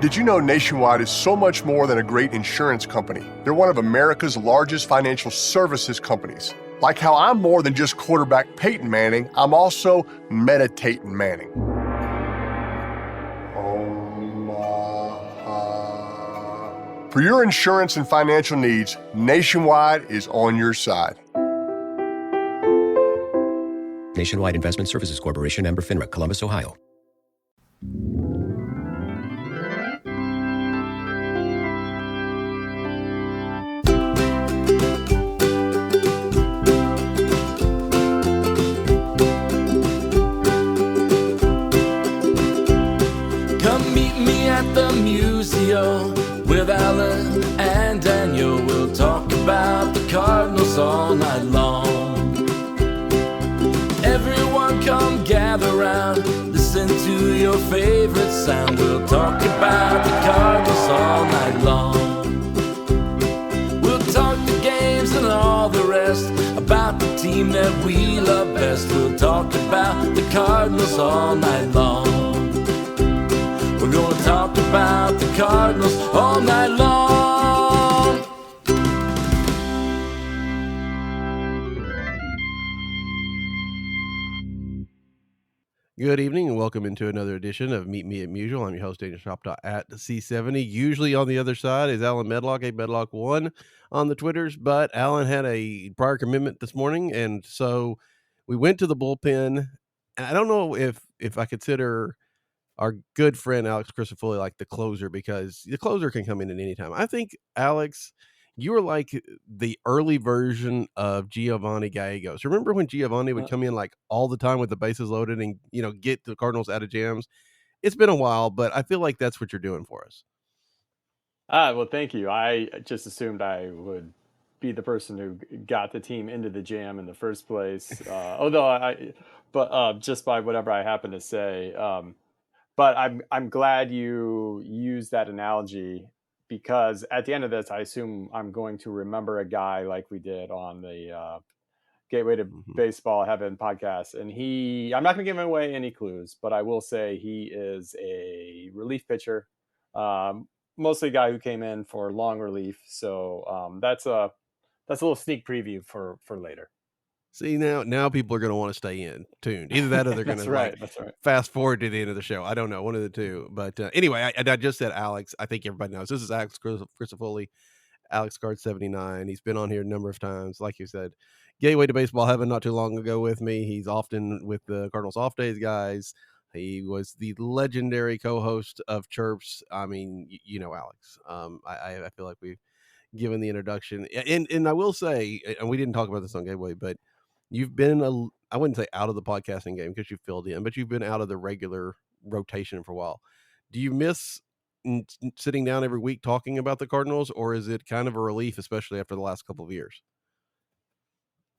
Did you know Nationwide is so much more than a great insurance company? They're one of America's largest financial services companies. Like how I'm more than just quarterback Peyton Manning, I'm also meditating Manning. For your insurance and financial needs, Nationwide is on your side. Nationwide Investment Services Corporation, member FINRA, Columbus, Ohio. Come meet me at the Musial with Alan and Daniel. We'll talk about the Cardinals all night long. Everyone come gather round, listen to your favorite sound. We'll talk about the Cardinals all night long. We'll talk the games and all the rest, about the team that we love best. We'll talk about the Cardinals all night long. We're gonna talk about the Cardinals all night long. Good evening and welcome into another edition of Meet Me at Musial. I'm your host, Daniel Shop at C70. Usually on the other side is Alan Medlock, Medlock1 on the Twitters, but Alan had a prior commitment this morning, and so we went to the bullpen. I don't know if I consider our good friend Alex Crisafulli like the closer, because the closer can come in at any time. I think, Alex, you were like the early version of Giovanni Gallegos. Remember when Giovanni would come in like all the time with the bases loaded and, get the Cardinals out of jams? It's been a while, but I feel like that's what you're doing for us. Well, thank you. I just assumed I would be the person who got the team into the jam in the first place. But just by whatever I happen to say. But I'm glad you used that analogy, because at the end of this, I assume I'm going to remember a guy like we did on the Gateway to Baseball Heaven podcast. And I'm not going to give away any clues, but I will say he is a relief pitcher, mostly a guy who came in for long relief. So that's a little sneak preview for later. See, now people are going to want to stay tuned. Either that or they're going to That's right. fast forward to the end of the show. I don't know, one of the two. But anyway, I just said Alex. I think everybody knows. This is Alex Crisafulli, Alex Card 79. He's been on here a number of times. Like you said, Gateway to Baseball Heaven not too long ago with me. He's often with the Cardinals Off Days guys. He was the legendary co-host of Chirps. I mean, Alex. I feel like we've given the introduction. And I will say, and we didn't talk about this on Gateway, but you've been I wouldn't say out of the podcasting game because you filled in, but you've been out of the regular rotation for a while. Do you miss sitting down every week talking about the Cardinals, or is it kind of a relief, especially after the last couple of years?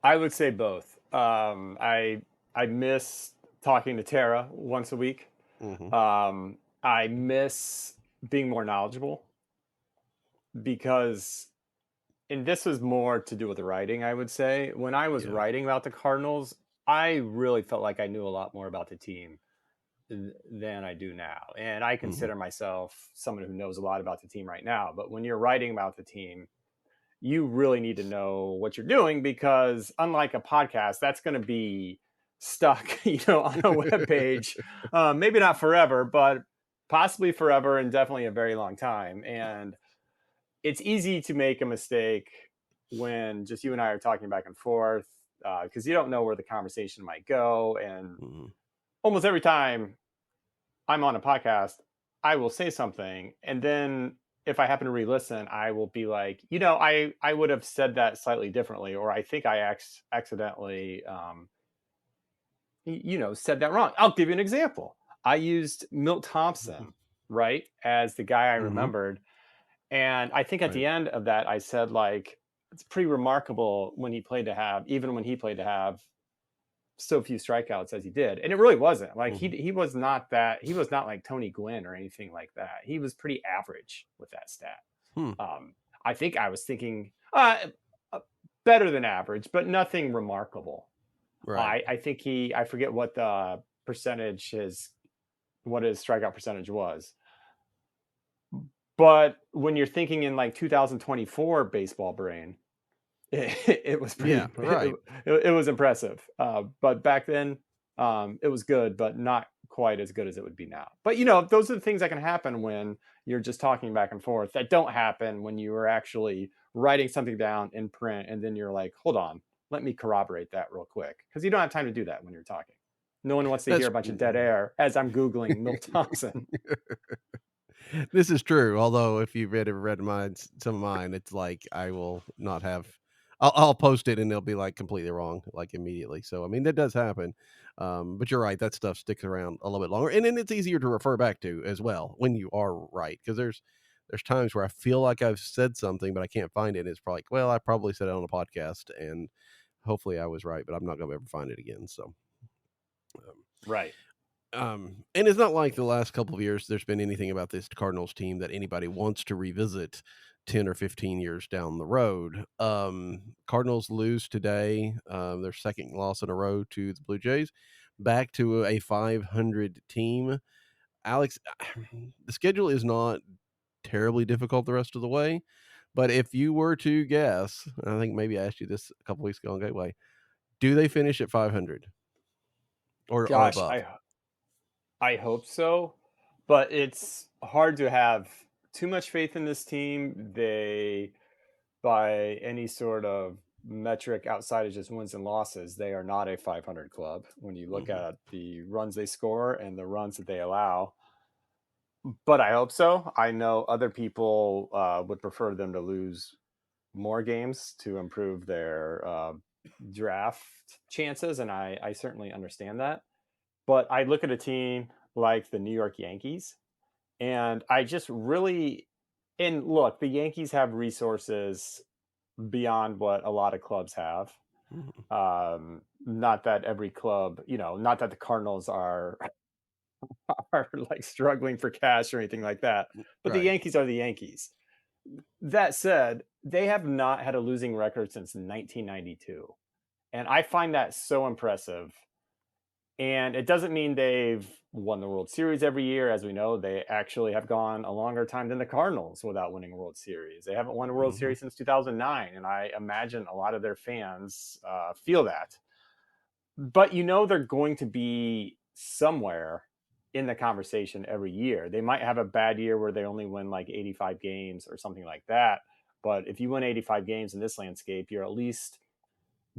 I would say both. I miss talking to Tara once a week. Mm-hmm. I miss being more knowledgeable, because, and this was more to do with the writing, I would say. When I was writing about the Cardinals, I really felt like I knew a lot more about the team than I do now. And I consider myself someone who knows a lot about the team right now. But when you're writing about the team, you really need to know what you're doing, because unlike a podcast, that's going to be stuck, on a web page, maybe not forever, but possibly forever, and definitely a very long time. And it's easy to make a mistake when just you and I are talking back and forth, because you don't know where the conversation might go. And almost every time I'm on a podcast, I will say something, and then if I happen to re-listen, I will be like, I would have said that slightly differently, or I think I accidentally, said that wrong. I'll give you an example. I used Milt Thompson, right, as the guy I remembered. And I think at the end of that, I said, like, it's pretty remarkable even when he played to have so few strikeouts as he did. And it really wasn't like he was not like Tony Gwynn or anything like that. He was pretty average with that stat. I think I was thinking better than average, but nothing remarkable. Right. I think I forget what the percentage what his strikeout percentage was. But when you're thinking in like 2024 baseball brain, it was Yeah, pretty right. it was impressive. But back then, it was good, but not quite as good as it would be now. But those are the things that can happen when you're just talking back and forth that don't happen when you are actually writing something down in print, and then you're like, hold on, let me corroborate that real quick, because you don't have time to do that when you're talking. No one wants to hear That's a bunch of dead air as I'm googling Milt Thompson. this is true. Although if you've read some of mine, it's like I will not have. I'll post it and they'll be like completely wrong, like immediately. So I mean that does happen, but you're right. That stuff sticks around a little bit longer, and then it's easier to refer back to as well when you are right. Because there's times where I feel like I've said something, but I can't find it. And it's probably like, well, I probably said it on a podcast, and hopefully I was right, but I'm not going to ever find it again. So. Um, Right. and it's not like the last couple of years there's been anything about this Cardinals team that anybody wants to revisit 10 or 15 years down the road. Cardinals lose today, their second loss in a row to the Blue Jays, back to a 500 team. Alex, the schedule is not terribly difficult the rest of the way, but if you were to guess, I think maybe I asked you this a couple weeks ago on Gateway, do they finish at 500 or Gosh, above? I hope so, but it's hard to have too much faith in this team. They, by any sort of metric outside of just wins and losses, they are not a 500 club when you look Mhm. at the runs they score and the runs that they allow. But I hope so. I know other people would prefer them to lose more games to improve their draft chances, and I certainly understand that. But I look at a team like the New York Yankees, and I just really, and look, the Yankees have resources beyond what a lot of clubs have. Mhm. Not that every club, not that the Cardinals are are like struggling for cash or anything like that, but the Right. Yankees are the Yankees. That said, they have not had a losing record since 1992, and I find that so impressive. And it doesn't mean they've won the World Series every year. As we know, they actually have gone a longer time than the Cardinals without winning a World Series. They haven't won a World Mhm. Series since 2009. And I imagine a lot of their fans feel that. But they're going to be somewhere in the conversation every year. They might have a bad year where they only win like 85 games or something like that. But if you win 85 games in this landscape, you're at least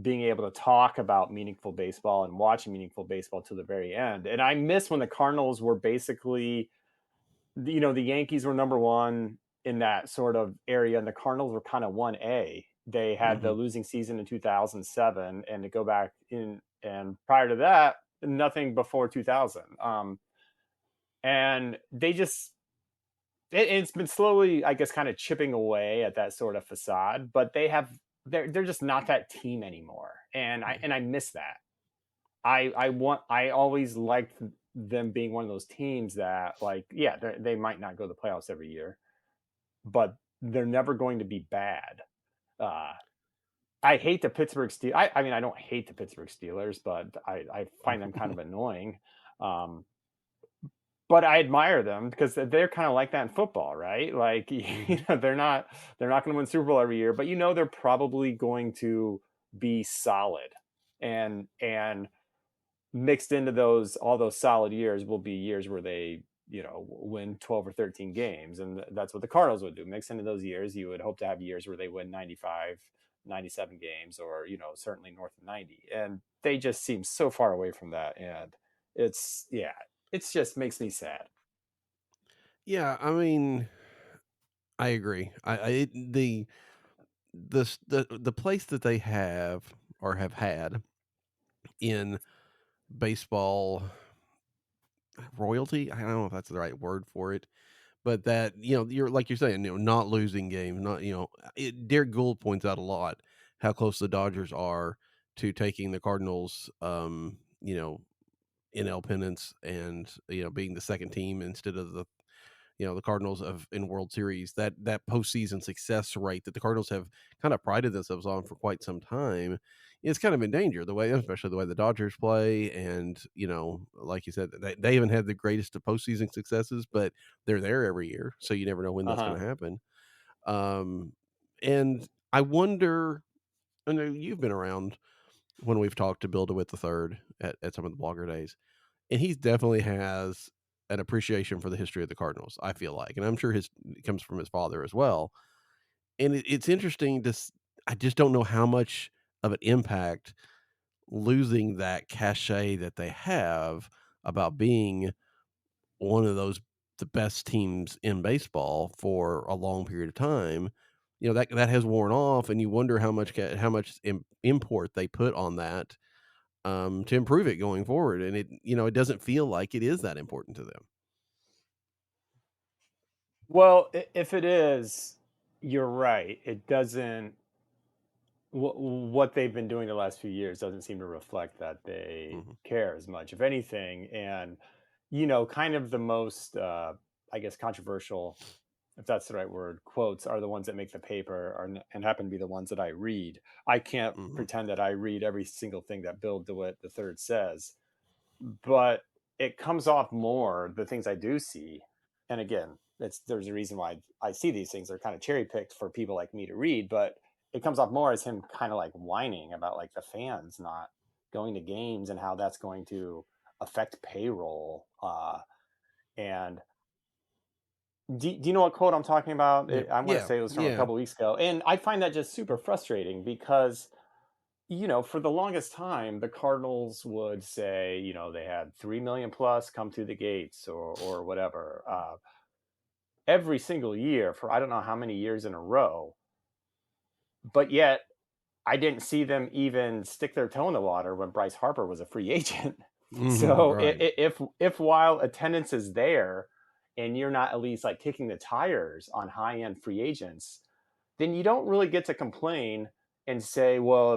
being able to talk about meaningful baseball and watch meaningful baseball to the very end. And I miss when the Cardinals were basically, the Yankees were number one in that sort of area, and the Cardinals were kind of 1A. They had the Mhm. losing season in 2007, and to go back in, and prior to that, nothing before 2000. And they just, it's been slowly, I guess, kind of chipping away at that sort of facade, but they're just not that team anymore. And I miss that. I always liked them being one of those teams that, like, yeah, they might not go to the playoffs every year, but they're never going to be bad. Uh, I hate the Pittsburgh Steelers. I mean, I don't hate the Pittsburgh Steelers, but I find them kind of annoying. Um, but I admire them because they're kind of like that in football, right? Like, Mhm. they're not going to win Super Bowl every year, but they're probably going to be solid, and mixed into those, all those solid years will be years where they win 12 or 13 games, and that's what the Cardinals would do. Mix into those years, you would hope to have years where they win 95, 97 games, or certainly north of 90, and they just seem so far away from that. And yeah, it's just makes me sad. Yeah, I mean, I agree. The place that they have or have had in baseball royalty, I don't know if that's the right word for it, but that, you're like you're saying, not losing games, not, Derek Gould points out a lot how close the Dodgers are to taking the Cardinals, NL pennants and, being the second team instead of the Cardinals of in World Series, that postseason success rate that the Cardinals have kind of prided themselves on for quite some time it's kind of in danger especially the way the Dodgers play. And, like you said, they haven't had the greatest of postseason successes, but they're there every year. So you never know when that's going Uh-huh. to happen. Um, and I wonder, I know you've been around when we've talked to Bill DeWitt the third at some of the blogger days, and he definitely has an appreciation for the history of the Cardinals, I feel like. And I'm sure it comes from his father as well. And it's interesting I just don't know how much of an impact losing that cachet that they have about being one of the best teams in baseball for a long period of time, that has worn off, and you wonder how much import they put on that, to improve it going forward. And it doesn't feel like it is that important to them. Well, if it is, you're right. It doesn't. What they've been doing the last few years doesn't seem to reflect that they Mhm, care as much, if anything. And kind of the most, I guess, controversial, if that's the right word, quotes are the ones that make the paper, and happen to be the ones that I read. I can't mhm, pretend that I read every single thing that Bill DeWitt the third says, but it comes off more the things I do see. And again, there's a reason why I see these things. They're kind of cherry picked for people like me to read, but it comes off more as him kind of like whining about like the fans not going to games and how that's going to affect payroll. And do you know what quote I'm talking about? yeah, I want to yeah, say it was from a yeah, couple weeks ago, and I find that just super frustrating because for the longest time, the Cardinals would say, they had 3 million plus come through the gates or whatever, every single year for I don't know how many years in a row. But yet, I didn't see them even stick their toe in the water when Bryce Harper was a free agent. mhm, So right, if while attendance is there and you're not at least like kicking the tires on high end free agents, then you don't really get to complain and say, well,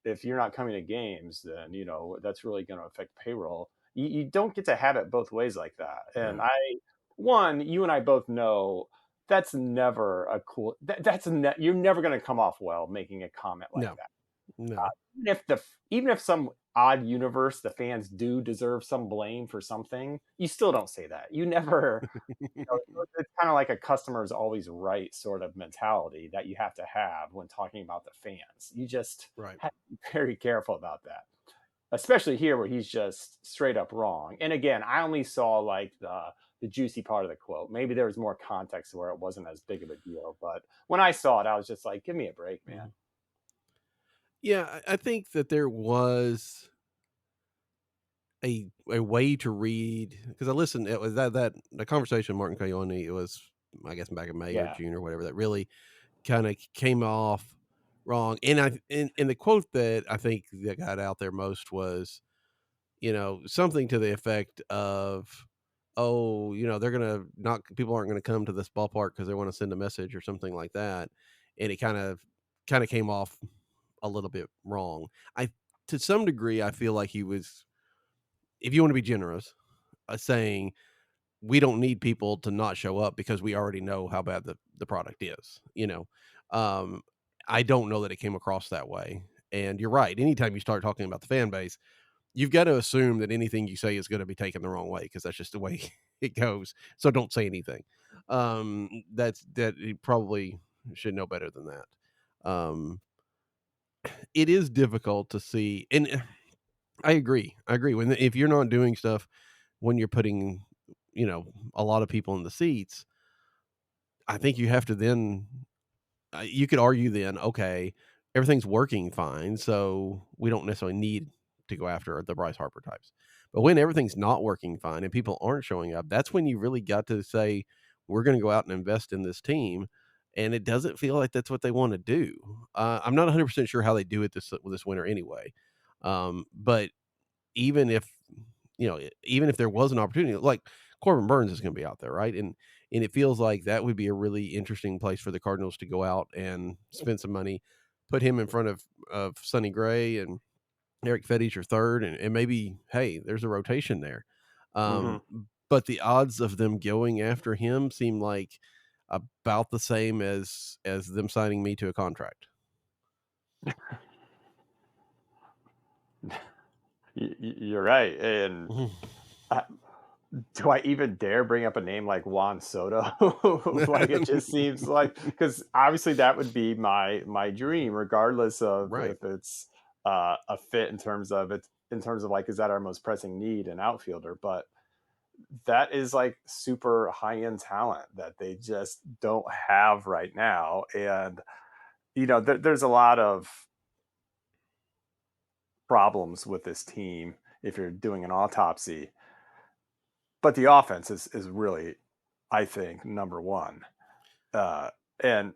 if you're not coming to games, then that's really going to affect payroll. You don't get to have it both ways like that. And right, you and I both know that's never a cool. You're never going to come off well making a comment like no, that. no, Even if some odd universe the fans do deserve some blame for something, you still don't say that. You never it's kind of like a customer is always right sort of mentality that you have to have when talking about the fans. You just right. have to be very careful about that, especially here where he's just straight up wrong. And again, I only saw like the juicy part of the quote. Maybe there was more context where it wasn't as big of a deal, but when I saw it, I was just like, "Give me a break, man." Mhm. Yeah, I think that there was a way to read, because I listened. It was that the conversation with Martin Coglione. It was, I guess, back in May or Yeah. June or whatever, that really kind of came off wrong. And the quote that I think that got out there most was, something to the effect of, "Oh, they're gonna not people aren't gonna come to this ballpark because they want to send a message," or something like that. And it kind of came off a little bit wrong. I To some degree, I feel like he was, if you want to be generous, saying we don't need people to not show up because we already know how bad the product is. Um, I don't know that it came across that way. And you're right. Anytime you start talking about the fan base, you've got to assume that anything you say is going to be taken the wrong way, because that's just the way it goes. So don't say anything. That you probably should know better than that. It is difficult to see, and I agree. I agree. If you're not doing stuff when you're putting, a lot of people in the seats, I think you have to then, you could argue then, okay, everything's working fine, so we don't necessarily need to go after the Bryce Harper types. But when everything's not working fine and people aren't showing up, that's when you really got to say, we're going to go out and invest in this team. And it doesn't feel like that's what they want to do. I'm not 100% sure how they do it this winter anyway. But even if even if there was an opportunity, like Corbin Burns is going to be out there, right? And it feels like that would be a really interesting place for the Cardinals to go out and spend some money, put him in front of Sonny Gray and Eric Fetty's your third, and maybe, hey, there's a rotation there. Hmm. But the odds of them going after him seem like about the same as them signing me to a contract. You're right. And uh, do I even dare bring up a name like Juan Soto? Like it just seems like, because obviously that would be my dream, regardless of Right. if it's a fit in terms of like, is that our most pressing need, an outfielder? But that is like super high end talent that they just don't have right now. And there's a lot of problems with this team if you're doing an autopsy, but the offense is really, I think, number one. And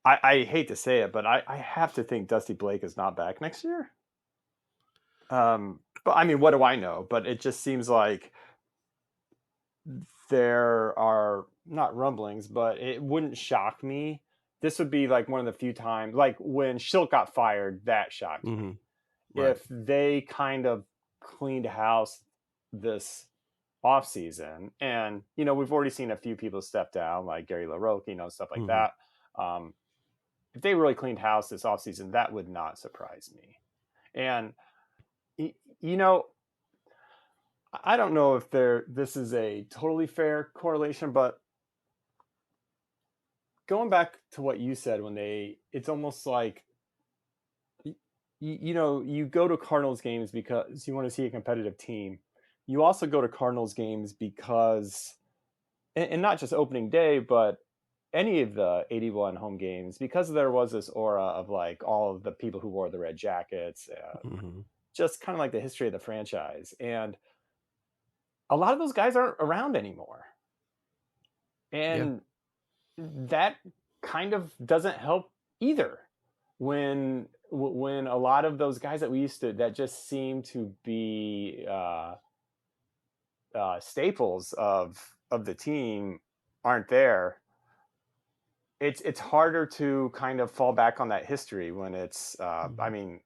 I hate to say it, but I have to think Dusty Blake is not back next year. But I mean, what do I know? But it just seems like there are not rumblings, but it wouldn't shock me. This would be like one of the few times, like when Schilt got fired, that shocked Hmm. me. Right. If they kind of cleaned house this offseason, and we've already seen a few people step down, like Gary LaRocque, stuff like Hmm. that. If they really cleaned house this offseason, that would not surprise me. And you know, I don't know if this is a totally fair correlation, but going back to what you said, it's almost like you go to Cardinals games because you want to see a competitive team. You also go to Cardinals games because, and not just opening day, but any of the 81 home games, because there was this aura of like all of the people who wore the red jackets and Hmm. just kind of like the history of the franchise. And a lot of those guys aren't around anymore. Yeah. And that kind of doesn't help either when a lot of those guys that we used to that just seem to be staples of the team aren't there. It's harder to kind of fall back on that history when it's I Mhm. mean,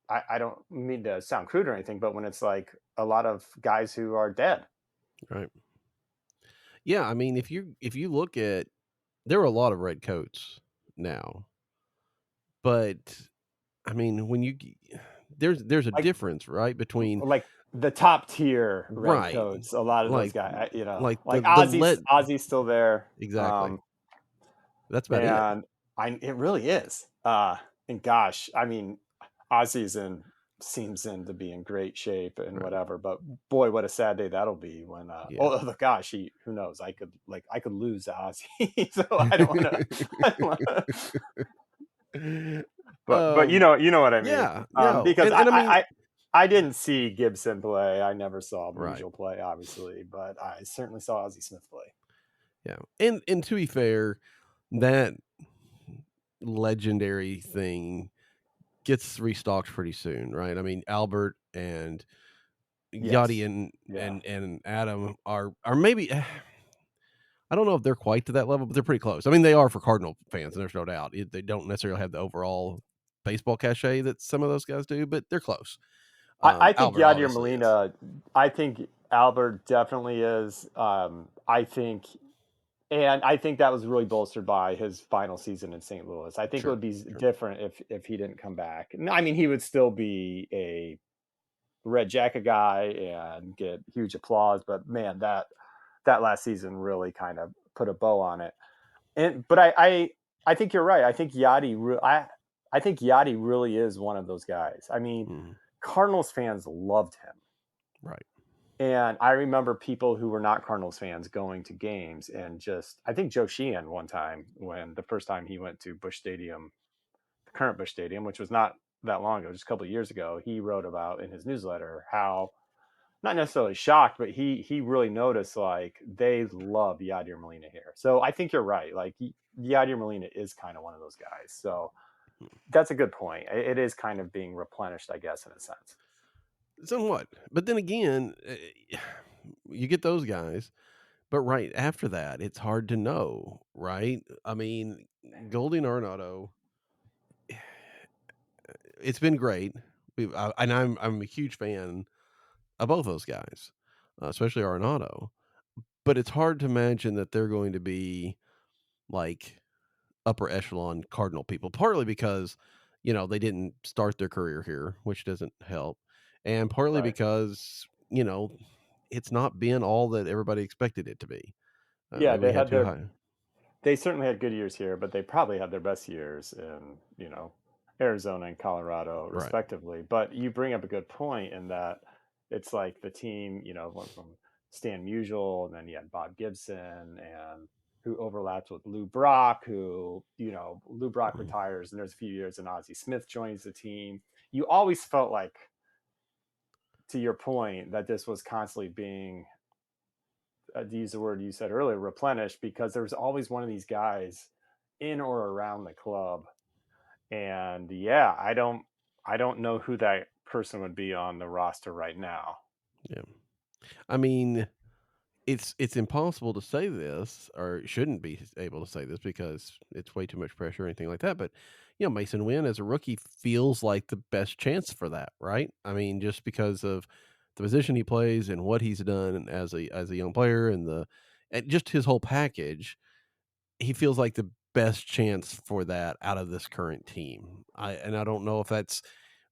I don't mean to sound crude or anything, but when it's like a lot of guys who are dead. Right. Yeah. I mean, if you look at, there are a lot of red coats now, but I mean, there's a Like difference, right, between like the top tier right, redcoats, a lot of those like guys, like like the let Ozzy's still there. exactly. That's about it. And it really is. And gosh, I mean, Ozzy's in seems in to be in great shape and Right. whatever, but boy, what a sad day that'll be when Yeah. oh the gosh, who knows? I could lose Ozzy. So I don't wanna I don't wanna but um, you know what I mean. yeah, no, Because and I mean, I didn't see Gibson play. I never saw right, Musial play, obviously, but I certainly saw Ozzy Smith play. yeah, and to be fair, that legendary thing gets restocked pretty soon, right? I mean, Albert and Yachty Yes. and Yeah. Adam are maybe I don't know if they're quite to that level, but they're pretty close. I mean, they are for Cardinal fans, and there's no doubt. They don't necessarily have the overall baseball cachet that some of those guys do, but they're close. I think Albert Yadier obviously is. Molina. I think Albert definitely is. I think that was really bolstered by his final season in St. Louis. I think it True, would be true. different if he didn't come back. I mean, he would still be a red jacket guy and get huge applause. But man, that last season really kind of put a bow on it. But I think you're right. I think Yachty really is one of those guys. I mean, Mhm. Cardinals fans loved him. Right. And I remember people who were not Cardinals fans going to games and just, I think Joe Sheehan one time, when the first time he went to Busch Stadium, the current Busch Stadium, which was not that long ago, just a couple of years ago, he wrote about in his newsletter how, not necessarily shocked, but he really noticed like they love Yadier Molina here. So I think you're right. Like Yadier Molina is kind of one of those guys. So that's a good point. It is kind of being replenished, I guess, in a sense. Somewhat. But then again, you get those guys, but right after that, it's hard to know, right? I mean, Goldie and Arenado, it's been great. And I'm a huge fan of both those guys, especially Arenado. But it's hard to imagine that they're going to be like upper echelon Cardinal people, partly because they didn't start their career here, which doesn't help. And partly Right. because, it's not been all that everybody expected it to be. Yeah, Maybe we had too high. they certainly had good years here, but they probably had their best years in, Arizona and Colorado, Right. respectively. But you bring up a good point in that it's like the team, went from Stan Musial, and then you had Bob Gibson, and who overlapped with Lou Brock, Lou Brock Mhm. retires, and there's a few years, and Ozzie Smith joins the team. You always felt like, to your point, that this was constantly being, to use the word you said earlier, replenished, because there's always one of these guys in or around the club. And yeah, I don't know who that person would be on the roster right now. Yeah. I mean, it's impossible to say this, or shouldn't be able to say this because it's way too much pressure or anything like that. But Mason Wynn as a rookie feels like the best chance for that, right? I mean, just because of the position he plays and what he's done as a young player and just his whole package, he feels like the best chance for that out of this current team. I don't know if that's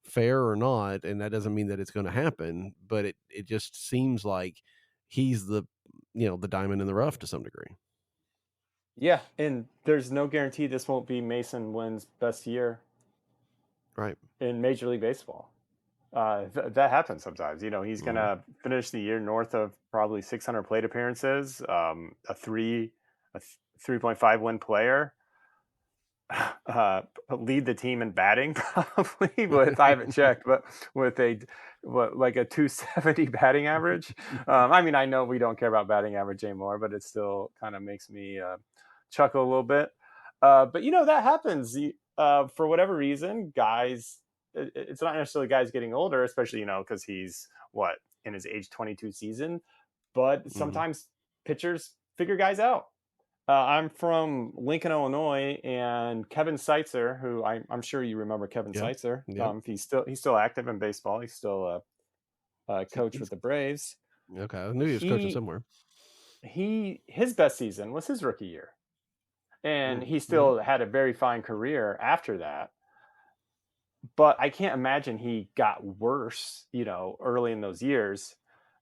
fair or not, and that doesn't mean that it's going to happen, but it just seems like he's the diamond in the rough to some degree. Yeah, and there's no guarantee this won't be Mason Wynn's best year Right. in Major League Baseball. That happens sometimes. He's Mhm. gonna finish the year north of probably 600 plate appearances, a 3.5 win player, uh, lead the team in batting probably with, I haven't checked, but with like a 270 batting average. I mean, I know we don't care about batting average anymore, but it still kind of makes me chuckle a little bit. But that happens. For whatever reason, guys, it's not necessarily guys getting older, especially because he's what, in his age 22 season, but Mhm. sometimes pitchers figure guys out. I'm from Lincoln, Illinois, and Kevin Seitzer, who I'm sure you remember Kevin Yep. Seitzer. Yep. He's still active in baseball. He's still a coach He's with the Braves. okay. I knew he was coaching He somewhere. his best season was his rookie year, and Mm, he yeah. still had a very fine career after that. But I can't imagine he got worse, early in those years.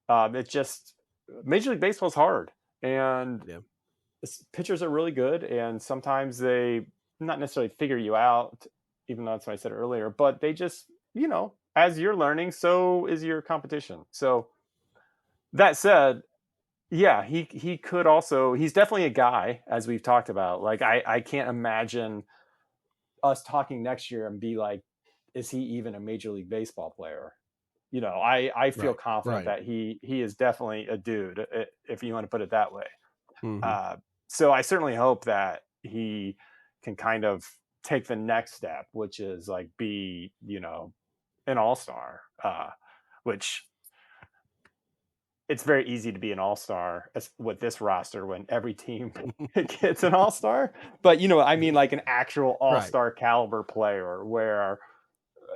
It just Major League Baseball is hard, and Yeah. pitchers are really good, and sometimes they not necessarily figure you out, even though that's what I said earlier, but they just, as you're learning, so is your competition. So that said, yeah, he could also, he's definitely a guy, as we've talked about. Like, I can't imagine us talking next year and be like, is he even a Major League Baseball player? I feel Right. confident Right. that he is definitely a dude, if you want to put it that way. Mhm. Uh, so I certainly hope that he can kind of take the next step, which is like be, an all star, which it's very easy to be an all star with this roster when every team gets an all star. But, I mean, like an actual all Right. star caliber player where,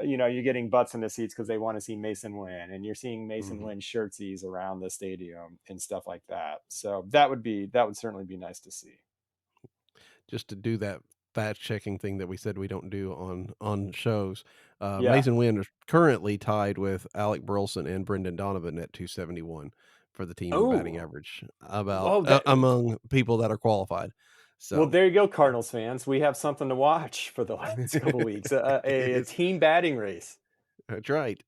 you're getting butts in the seats because they want to see Mason Wynn, and you're seeing Mason Mhm. Wynn shirtsies around the stadium and stuff like that. So that would certainly be nice to see. Just to do that fact checking thing that we said we don't do on shows. Yeah. Mason Wynn is currently tied with Alec Burleson and Brendan Donovan at 271 for the team in batting Oh, average about oh, that. among people that are qualified. Well, So there you go, Cardinals fans. We have something to watch for the last couple weeks. it A is team batting race. that's right.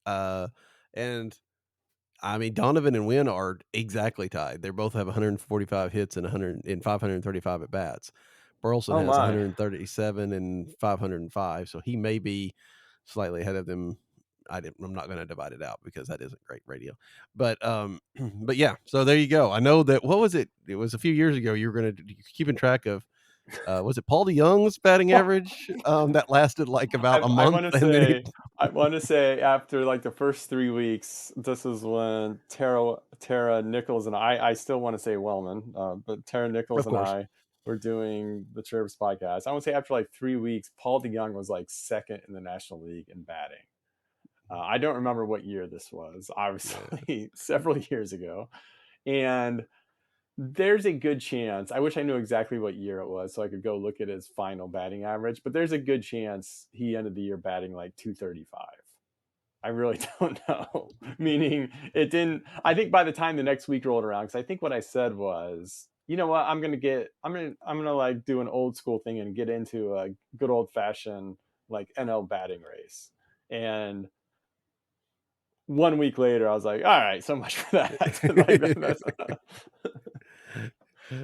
And I mean Donovan and Wynn are exactly tied. They both have 145 hits and 535 at bats. Burleson Oh has my. 137 and 505, so he may be slightly ahead of them. I'm not going to divide it out because that isn't great radio. But but yeah, so there you go. I know that what was it? It was a few years ago. You were going to keeping track of was it Paul DeYoung's batting average that lasted like about a I month, want to and then he say, after like the first 3 weeks, this is when Tara Nichols and I still want to say Wellman, but Tara Nichols of and course. I were doing the Travis podcast. I want to say after like 3 weeks, Paul DeYoung was like second in the National League in batting. I don't remember what year this was, Yeah. obviously several years ago, and there's a good chance. I wish I knew exactly what year it was so I could go look at his final batting average, but there's a good chance he ended the year batting like 235. I really don't know. Meaning it didn't. I think by the time the next week rolled around, because I think what I said was, you know what, I'm gonna like do an old school thing and get into a good old fashioned like NL batting race. And 1 week later, I was like, all right, so much for that.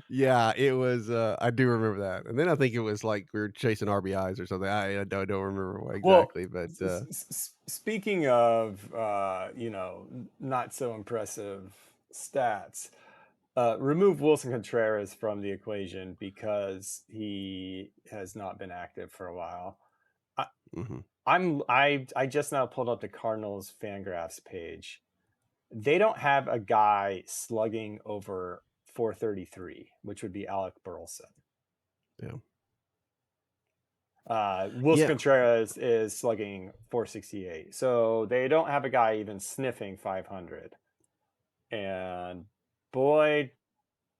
Yeah, it was. I do remember that, and then I think it was like we were chasing RBIs or something. I don't remember what Well, exactly, but speaking of not so impressive stats, remove Wilson Contreras from the equation because he has not been active for a while. mhm. I just now pulled up the Cardinals Fangraphs page. They don't have a guy slugging over 433, which would be Alec Burleson. Yeah. Wilson Yeah. Contreras is slugging 468. So they don't have a guy even sniffing 500. And boy,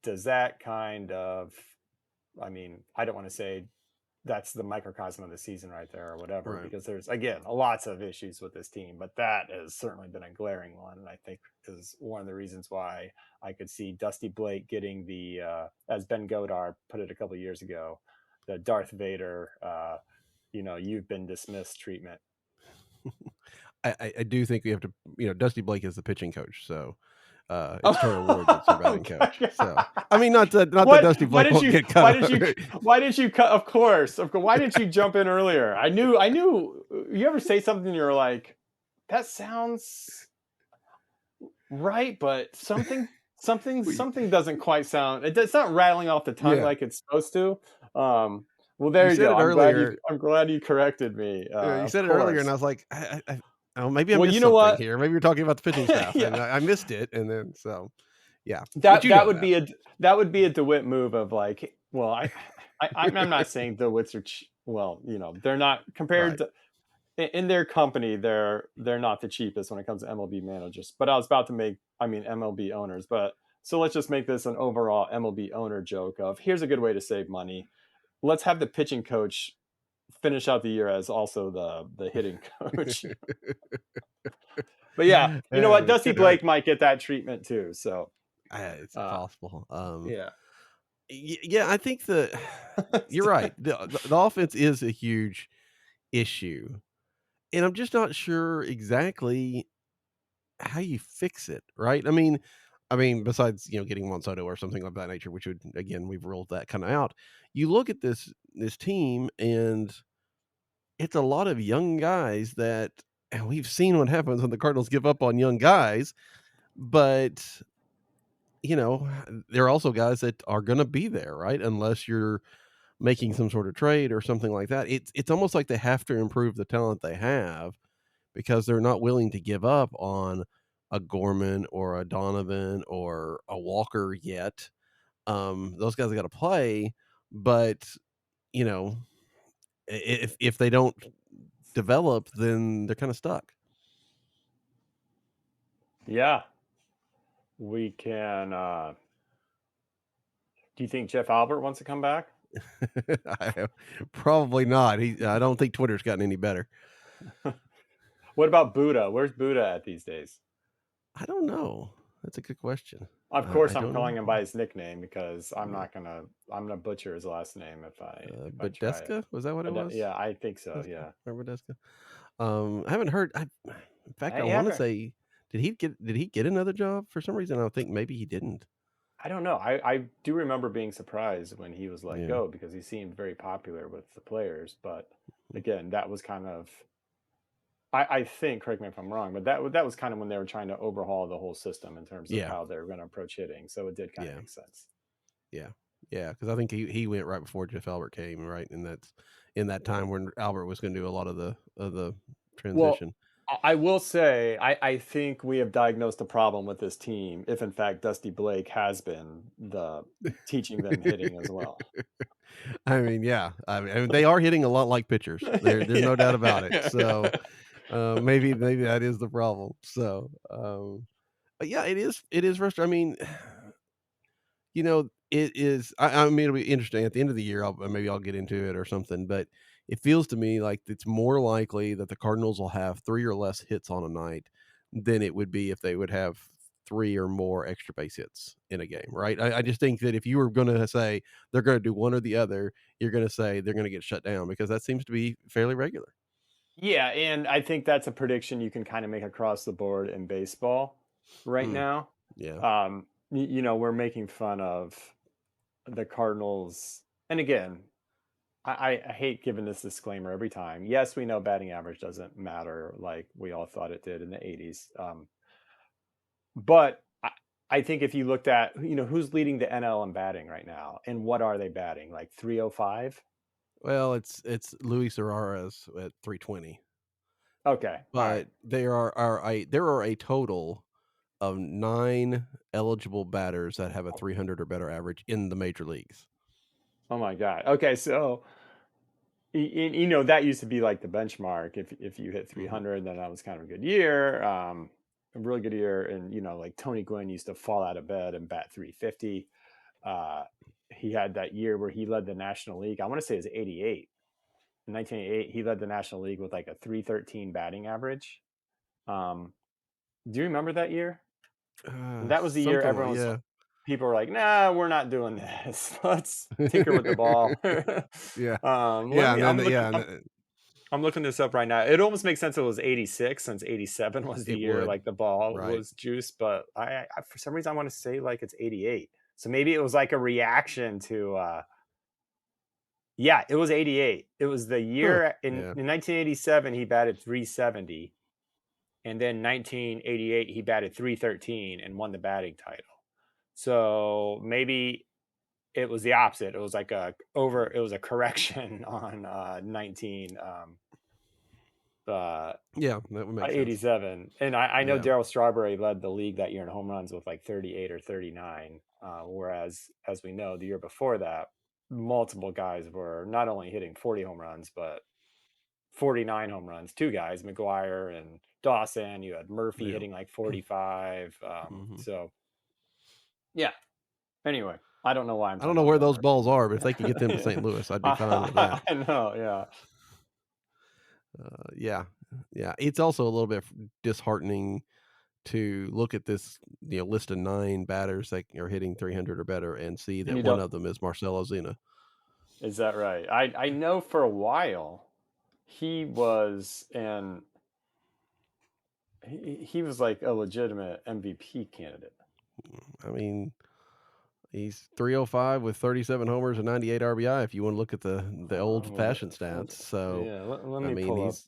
does that kind of, I mean, I don't want to say that's the microcosm of the season right there or whatever, Right. because there's, again, lots of issues with this team, but that has certainly been a glaring one. And I think is one of the reasons why I could see Dusty Blake getting the, as Ben Godard put it a couple of years ago, the Darth Vader, you've been dismissed treatment. I do think we have to. Dusty Blake is the pitching coach, so it's Turner Ward that's your batting coach. So I mean, not that Dusty Blake won't get cut. Why did you cut? Of course. Why didn't you jump in earlier? I knew. You ever say something and you're like, that sounds right, but something doesn't quite sound. It's not rattling off the tongue like it's supposed to. Well, there you go. I'm glad you corrected me. You said it earlier, and I was like, maybe I missed you know something what? here. Maybe you're talking about the pitching staff, Yeah. and I missed it, and then so yeah. That would be a DeWitt move of like, well, I'm not saying DeWitts are they're not compared to in their company, they're not the cheapest when it comes to MLB managers. But I was about to make, MLB owners. But so let's just make this an overall MLB owner joke of here's a good way to save money. Let's have the pitching coach finish out the year as also the hitting coach. But yeah, you know what? Dusty Blake might get that treatment too. So it's possible. Yeah, I think you're right. The offense is a huge issue, and I'm just not sure exactly how you fix it. Right? I mean, besides getting Monsoto or something of that nature, which would, again, we've ruled that kind of out. You look at this team, and it's a lot of young guys that, and we've seen what happens when the Cardinals give up on young guys, but there are also guys that are going to be there, right? Unless you're making some sort of trade or something like that. It's almost like they have to improve the talent they have because they're not willing to give up on a Gorman or a Donovan or a Walker yet. Those guys have got to play, but if they don't develop, then they're kind of stuck. Yeah. We can. Do you think Jeff Albert wants to come back? Probably not. I don't think Twitter's gotten any better. What about Buddha? Where's Buddha at these days? I don't know. That's a good question. Of course, I'm calling him by his nickname because I'm gonna butcher his last name if I. Badeska? Was that what it was? Yeah, I think so. Yeah. Badeska. I haven't heard. In fact, I want to say, did he get another job? For some reason, I think maybe he didn't. I don't know. I do remember being surprised when he was let go because he seemed very popular with the players. But again, that was kind of. I think, correct me if I'm wrong, but that was kind of when they were trying to overhaul the whole system in terms of how they were going to approach hitting. So it did kind of make sense. Yeah, because I think he went right before Jeff Albert came, right, and that's in that time when Albert was going to do a lot of the transition. Well, I will say I think we have diagnosed a problem with this team if in fact Dusty Blake has been teaching them hitting as well. I mean, they are hitting a lot like pitchers. There's no doubt about it. So. Maybe that is the problem. So, but yeah, it is frustrating. I mean, It is. I mean, it'll be interesting at the end of the year. Maybe I'll get into it or something, but it feels to me like it's more likely that the Cardinals will have 3 or less hits on a night than it would be if they would have 3 or more extra base hits in a game, right? I just think that if you were going to say they're going to do one or the other, you're going to say they're going to get shut down because that seems to be fairly regular. Yeah, and I think that's a prediction you can kind of make across the board in baseball right Hmm. now. Yeah. We're making fun of the Cardinals, and again, I hate giving this disclaimer every time. Yes, we know batting average doesn't matter like we all thought it did in the 80s. But I think if you looked at, who's leading the NL in batting right now, and what are they batting? Like 305? Well, it's Luis Arraez at 320, Okay. All right. but there are a total of 9 eligible batters that have a 300 or better average in the major leagues. Oh my God. Okay. So, that used to be like the benchmark. If you hit Mhm. 300, then that was kind of a good year. A really good year. And, like Tony Gwynn used to fall out of bed and bat 350. Uh, he had that year where he led the National League. I want to say it was 88. In 1988, he led the National League with like a 313 batting average. Um, do you remember that year? And that was the year Something like yeah. people were like, "Nah, we're not doing this. Let's tinker with the ball." Yeah. Let Yeah, me. and then I'm the looking. yeah, and I'm looking this up right now. It almost makes sense. It was 86 since 87 was the it year would. like the ball Right. was juiced. But I for some reason I want to say like it's 88. So maybe it was like a reaction to. Yeah, it was 88. It was the Huh. year Yeah. in 1987 he batted 370. And then 1988, he batted 313 and won the batting title. So maybe it was the opposite. It was like it was a correction on 19 uh, Yeah, that would make sense. 87. And I know Yeah. Darryl Strawberry led the league that year in home runs with like 38 or 39. Whereas, as we know, the year before that, multiple guys were not only hitting 40 home runs, but 49 home runs, two guys, McGuire and Dawson. You had Murphy Yeah. hitting like 45. Mhm. So, yeah. Anyway, I don't know why I'm I don't talking know about where those Denver. balls are, but if they could get them to St. Louis, I'd be fine with that. I know. Yeah. Yeah. Yeah. It's also a little bit disheartening to look at this, list of 9 batters that are hitting 300 or better and see And that you one don't, of them is Marcell Ozuna. is that right? I know for a while he was, and he was like a legitimate MVP candidate. I mean, he's 305 with 37 homers and 98 RBI if you want to look at the old-fashioned stats. So, Yeah, let I me mean, pull up he's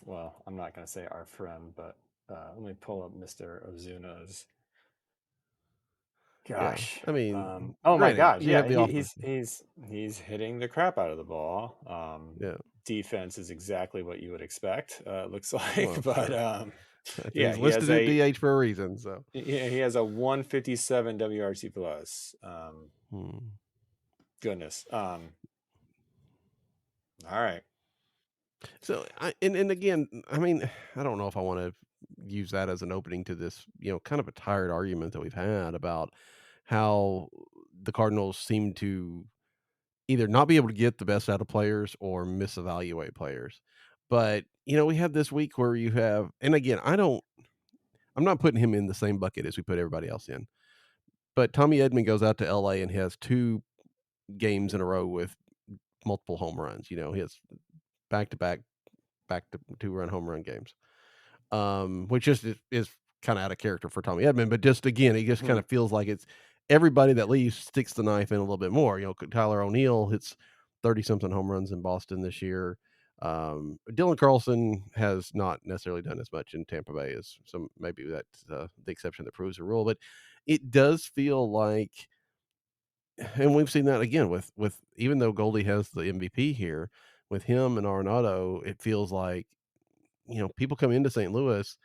well, I'm not going to say our friend, but let me pull up Mr. Ozuna's. yeah. Gosh. I mean, Oh my granted, gosh. you Yeah, have the offer. he's hitting the crap out of the ball. Yeah. Defense is exactly what you would expect. It looks like, Well, but sure. yeah, He's listed at DH for a reason, so. he has a 157 WRC plus. Hmm. Goodness. All right. So, and again, I mean, I don't know if I wanna use that as an opening to this, kind of a tired argument that we've had about how the Cardinals seem to either not be able to get the best out of players or misevaluate players. But, we have this week where you have and again, I'm not putting him in the same bucket as we put everybody else in, but Tommy Edman goes out to LA and has 2 games in a row with multiple home runs. He has back to 2-run home run games. Which just is kind of out of character for Tommy Edman, but just again, he just kind Mhm. of feels like it's everybody that leaves sticks the knife in a little bit more. Tyler O'Neill hits 30 something home runs in Boston this year. Dylan Carlson has not necessarily done as much in Tampa Bay as some, maybe that's the exception that proves the rule, but it does feel like, and we've seen that again with even though Goldie has the MVP here, with him and Arenado, it feels like people come into St. Louis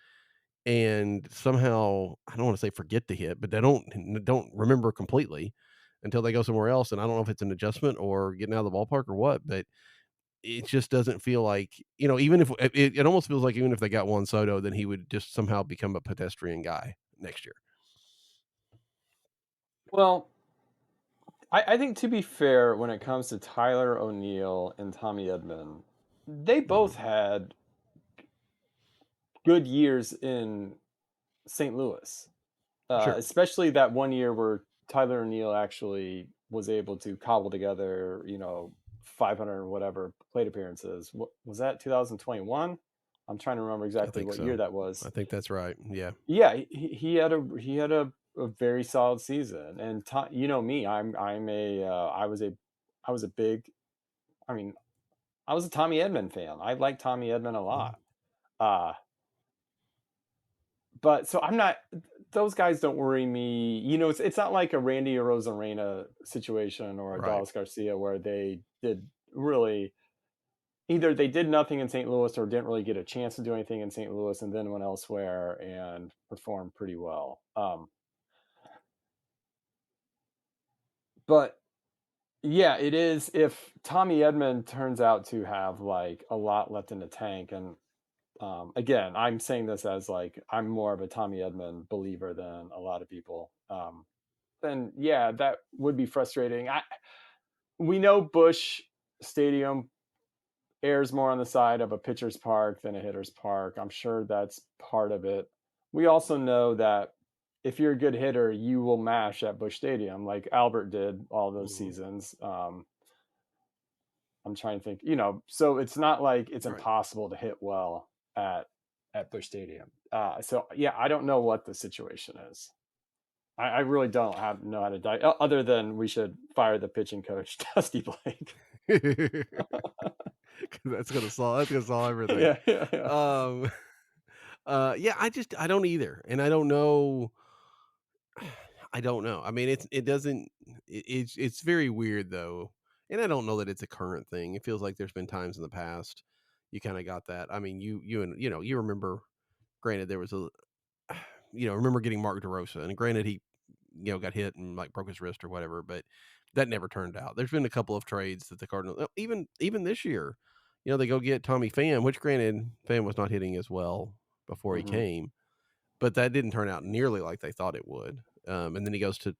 and somehow I don't want to say forget to hit, but they don't remember completely until they go somewhere else. And I don't know if it's an adjustment or getting out of the ballpark or what, but it just doesn't feel like even if it almost feels like even if they got Juan Soto, then he would just somehow become a pedestrian guy next year. Well, I think to be fair, when it comes to Tyler O'Neill and Tommy Edman, they both Mhm. had good years in St. Louis, Sure. especially that one year where Tyler O'Neill actually was able to cobble together, 500 or whatever plate appearances. What was that? 2021? I'm trying to remember I exactly think what year so. that was. I think that's right. Yeah. Yeah, he had a very solid season, and you know me, I was a big, I mean, I was a Tommy Edman fan. I like Tommy Edman a Mhm. lot. Uh, but so I'm not. Those guys don't worry me. It's not like a Randy Arozarena situation or a Right. Dallas Garcia where they did really either they did nothing in St. Louis or didn't really get a chance to do anything in St. Louis and then went elsewhere and performed pretty well. But yeah, it is if Tommy Edman turns out to have like a lot left in the tank, and again, I'm saying this as like I'm more of a Tommy Edman believer than a lot of people. Then yeah, that would be frustrating. We know Busch Stadium airs more on the side of a pitcher's park than a hitter's park. I'm sure that's part of it. We also know that if you're a good hitter, you will mash at Busch Stadium, like Albert did all those Mhm. seasons. I'm trying to think, so it's not like it's Right. impossible to hit well at Busch Stadium. So yeah, I don't know what the situation is. I really don't know how to die other than we should fire the pitching coach, Dusty Blake. That's gonna solve everything. Yeah, yeah, yeah. Um, yeah, I don't either, and I don't know. I don't know. I mean, it doesn't. It's very weird though, and I don't know that it's a current thing. It feels like there's been times in the past you kind of got that. I mean, you remember. Granted, there was a remember getting Mark DeRosa, and granted he got hit and like broke his wrist or whatever, but that never turned out. There's been a couple of trades that the Cardinals, even this year, they go get Tommy Pham, which granted Pham was not hitting as well before he Mhm. came, but that didn't turn out nearly like they thought it would. And then he goes to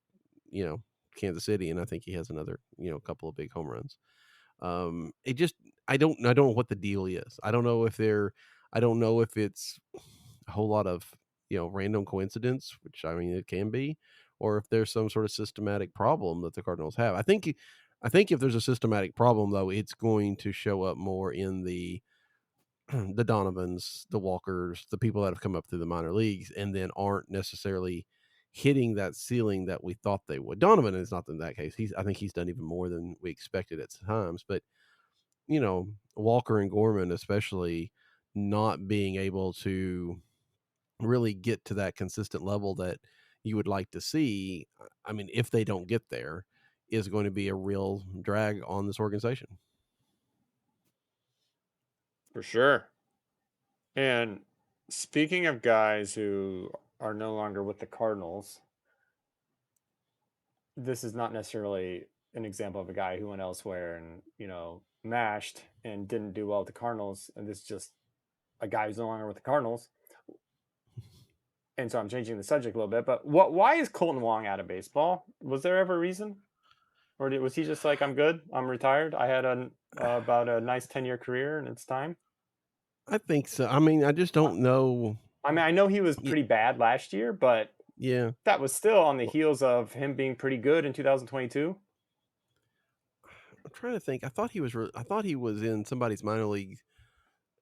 you know Kansas City, and I think he has another couple of big home runs. It just I don't know what the deal is. I don't know if it's a whole lot of random coincidence, which I mean it can be, or if there's some sort of systematic problem that the Cardinals have. I think if there's a systematic problem though, it's going to show up more in the the Donovans, the Walkers, the people that have come up through the minor leagues and then aren't necessarily hitting that ceiling that we thought they would. Donovan is not in that case. I think he's done even more than we expected at times, but Walker and Gorman especially not being able to really get to that consistent level that you would like to see. I mean, if they don't get there, is going to be a real drag on this organization. For sure. And speaking of guys who are no longer with the Cardinals, this is not necessarily an example of a guy who went elsewhere and, mashed and didn't do well with the Cardinals. And this is just a guy who's no longer with the Cardinals. And so I'm changing the subject a little bit. But why is Colton Wong out of baseball? Was there ever a reason? Or was he just like, I'm good, I'm retired, I had about a nice 10-year career and it's time? I think so. I mean, I just I, don't know. I mean, I know he was Y- pretty bad last year, but Yeah. that was still on the Well, heels of him being pretty good in 2022. I'm trying to think. I thought he was in somebody's minor league,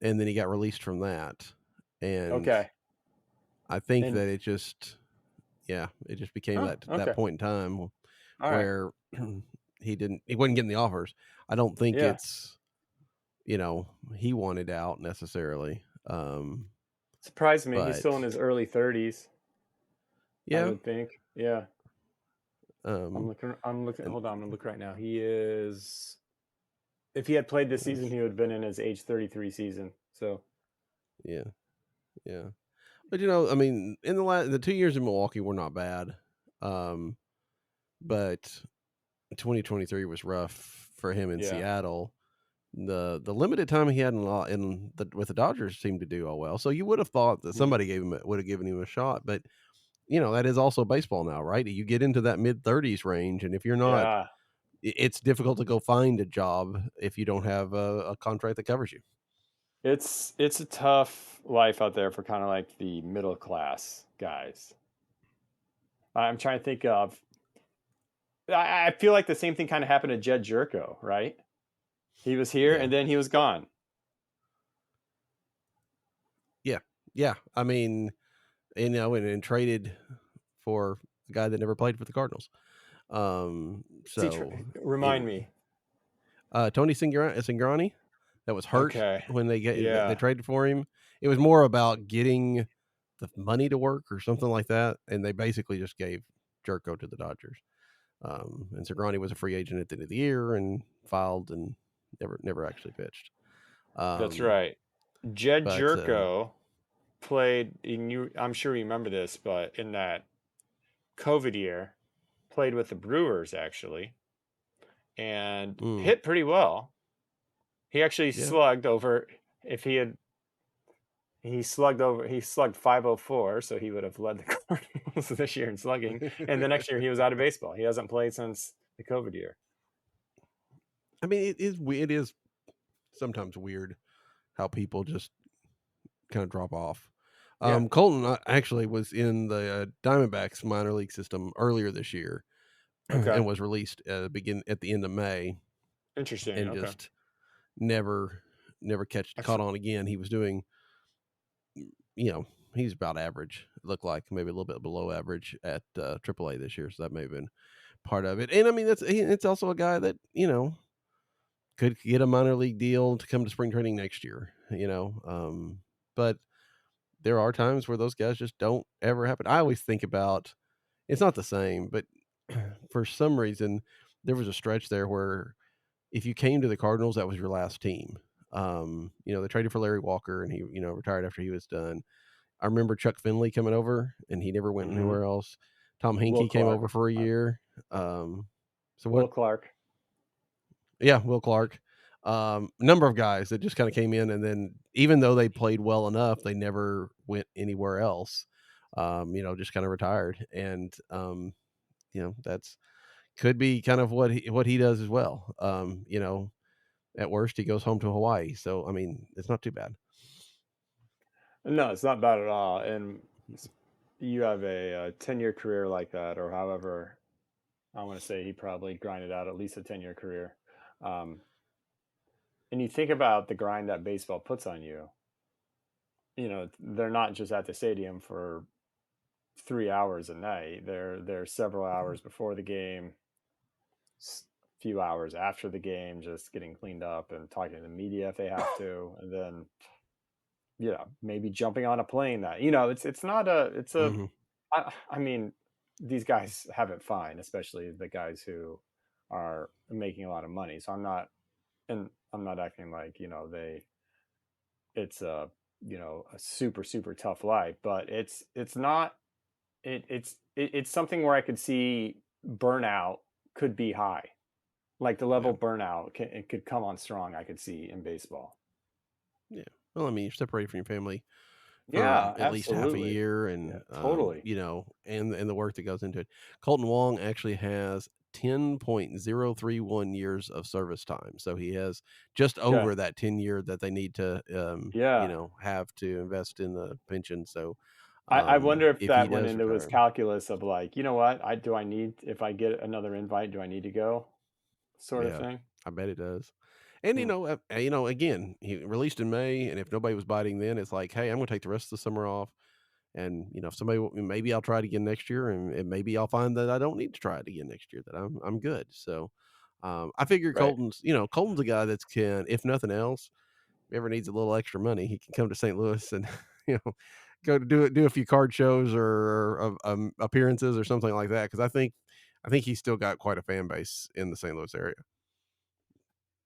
and then he got released from that. And Okay. I think And that it just became oh, that okay. point in time All right. where he wasn't getting the offers. I don't think Yeah. it's he wanted out necessarily. Surprised me. He's still in But his early 30s, I yeah, would think. Yeah. um, I'm looking. and Hold on. I'm going to look right now. He is, if he had played this season, he would have been in his age 33 season. So, yeah, yeah. But I mean, in the 2 years in Milwaukee were not bad. Um, but 2023 was rough for him in yeah. Seattle. The limited time he had with the Dodgers seemed to do all well. So you would have thought that Mhm. somebody would have given him a shot, but that is also baseball now, right? You get into that mid 30s range, and if you're not Yeah. it's difficult to go find a job if you don't have a contract that covers you. It's a tough life out there for kind of like the middle class guys. I'm trying to think of. I feel like the same thing kind of happened to Jed Jerko, right? He was here Yeah. and then he was gone. Yeah. Yeah. I mean, and traded for a guy that never played for the Cardinals. So it Remind me. Tony Cingrani that was hurt Okay. when they Yeah. traded for him. It was more about getting the money to work or something like that, and they basically just gave Jerko to the Dodgers. And Cingrani was a free agent at the end of the year and filed and never actually pitched. That's Um, right. Jed but Jerko played in you I'm sure you remember this, but in that COVID year, played with the Brewers actually and hit pretty well. He actually yeah, slugged over if he slugged 504, so he would have led the Cardinals this year in slugging. And the next year he was out of baseball. He hasn't played since the COVID year. I mean, it is sometimes weird how people just kind of drop off. Yeah. Colton actually was in the Diamondbacks minor league system earlier this year Okay. and was released at the end of May Interesting. and Okay. just never That's caught on again. He was doing, he's about average. It looked like maybe a little bit below average at AAA this year, so that may have been part of it. And I mean, it's also a guy that could get a minor league deal to come to spring training next year. But there are times where those guys just don't ever happen. I always think about it's not the same, but for some reason there was a stretch there where if you came to the Cardinals, that was your last team. They traded for Larry Walker and he, retired after he was done. I remember Chuck Finley coming over and he never went mm-hmm. anywhere else. Tom Will Hinkie came Clark. over for a year. So Will what? Clark. Yeah, Will Clark. Number of guys that just kind of came in, and then even though they played well enough, they never went anywhere else. Just kind of retired, and that's could be kind of what he does as well. At worst, he goes home to Hawaii. So I mean, it's not too bad. No, it's not bad at all. And you have a 10-year career like that, or however, I want to say he probably grinded out at least a 10-year career. And you think about the grind that baseball puts on you. They're not just at the stadium for 3 hours a night. They're several hours before the game, few hours after the game, just getting cleaned up and talking to the media if they have to, and then maybe jumping on a plane. That it's not a it's a Mm-hmm. I mean, these guys have it fine, especially the guys who are making a lot of money. So I'm not acting like it's a super super tough life, but it's not it's something where I could see burnout could be high. Like the level Yeah, of burnout it could come on strong. I could see in baseball. yeah. Well, I mean, you're separated from your family for Yeah, at least half a absolutely. year, Yeah, and totally. and the work that goes into it. Colton Wong actually has 10.031 years of service time, so he has just Okay. over that 10-year that they need to Yeah. have to invest in the pension. So I wonder if if he that went does into his retire, calculus of like, you know what? I need if I get another invite, do I need to go? Sort of yeah, thing. I bet it does. And Hmm. again, he released in May, and if nobody was biting, then it's like, hey, I'm going to take the rest of the summer off. And if somebody, maybe I'll try it again next year, and maybe I'll find that I don't need to try it again next year. That I'm good. So I figure Right. Colton's a guy that's can, if nothing else, if ever needs a little extra money, he can come to St. Louis and go to do a few card shows or appearances or something like that. Because I think he's still got quite a fan base in the St. Louis area.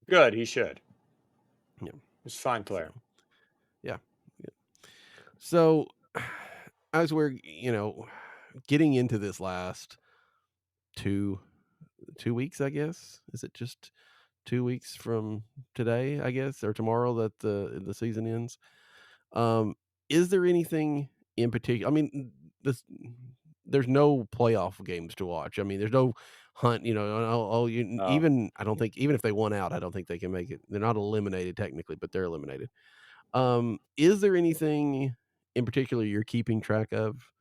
Good, he should. Yeah. He's a fine So player. yeah. So as we're getting into this last two 2 weeks, I guess. Is it just 2 weeks from today, I guess, or tomorrow that the season ends? Um, is there anything in particular? I mean, this there's no playoff games to watch. I mean, there's no hunt. Oh, Even I don't think even if they won out, I don't think they can make it. They're not eliminated technically, but they're eliminated. Is there anything in particular you're keeping track of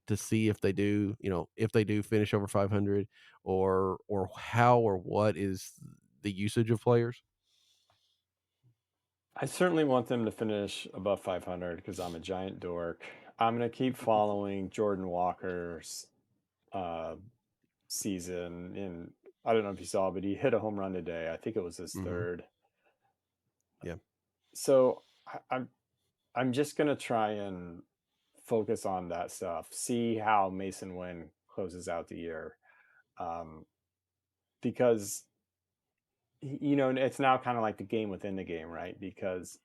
to see if they do, if they do finish over 500, or how or what is the usage of players? I certainly want them to finish above 500 because I'm a giant dork. I'm gonna keep following Jordan Walker's uh, season. In I don't know if you saw, but he hit a home run today. I think it was his Mhm. third. Yeah. So I'm just gonna try and focus on that stuff. See how Mason Wynn closes out the year, um, because it's now kind of like the game within the game, right? Because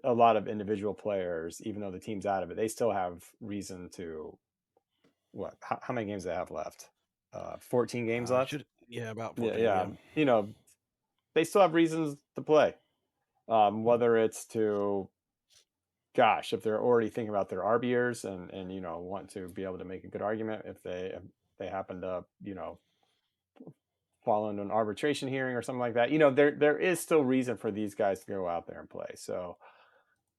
a lot of individual players, even though the team's out of it, they still have reason to what? How many games do they have left? 14 games left. Should Yeah, about Yeah, 14, yeah. yeah. They still have reasons to play. Whether it's to, gosh, if they're already thinking about their RBers and want to be able to make a good argument if they happen to fall into an arbitration hearing or something like that. There is still reason for these guys to go out there and play. So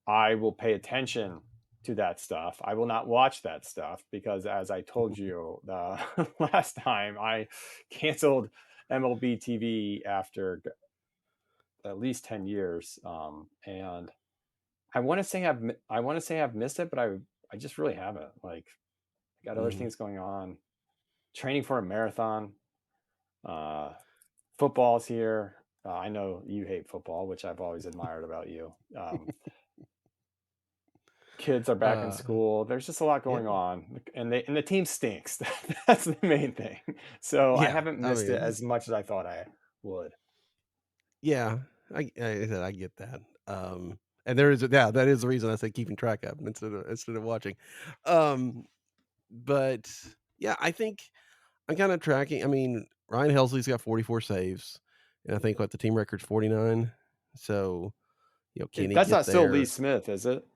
I will pay attention to that stuff. I will not watch that stuff because, as I told you the last time, I canceled MLB TV after at least 10 years. And I want to say I've missed it, but I just really haven't. Like, I got other Mhm. things going on. Training for a marathon. Uh, Football's here. I know you hate football, which I've always admired about you. Kids are back in Uh, school. There's just a lot yeah, going on, and the team stinks. That's the main thing. So I yeah, haven't I missed it mean, as much as I thought I would. yeah, I get that. And that is the reason I say keeping track of 'em instead of watching. Um, but yeah, I think I'm kinda tracking. I mean, Ryan Helsley's got 44 saves, and I think what the team record's 49. So, can he That's get not still Lee there? Smith, is it?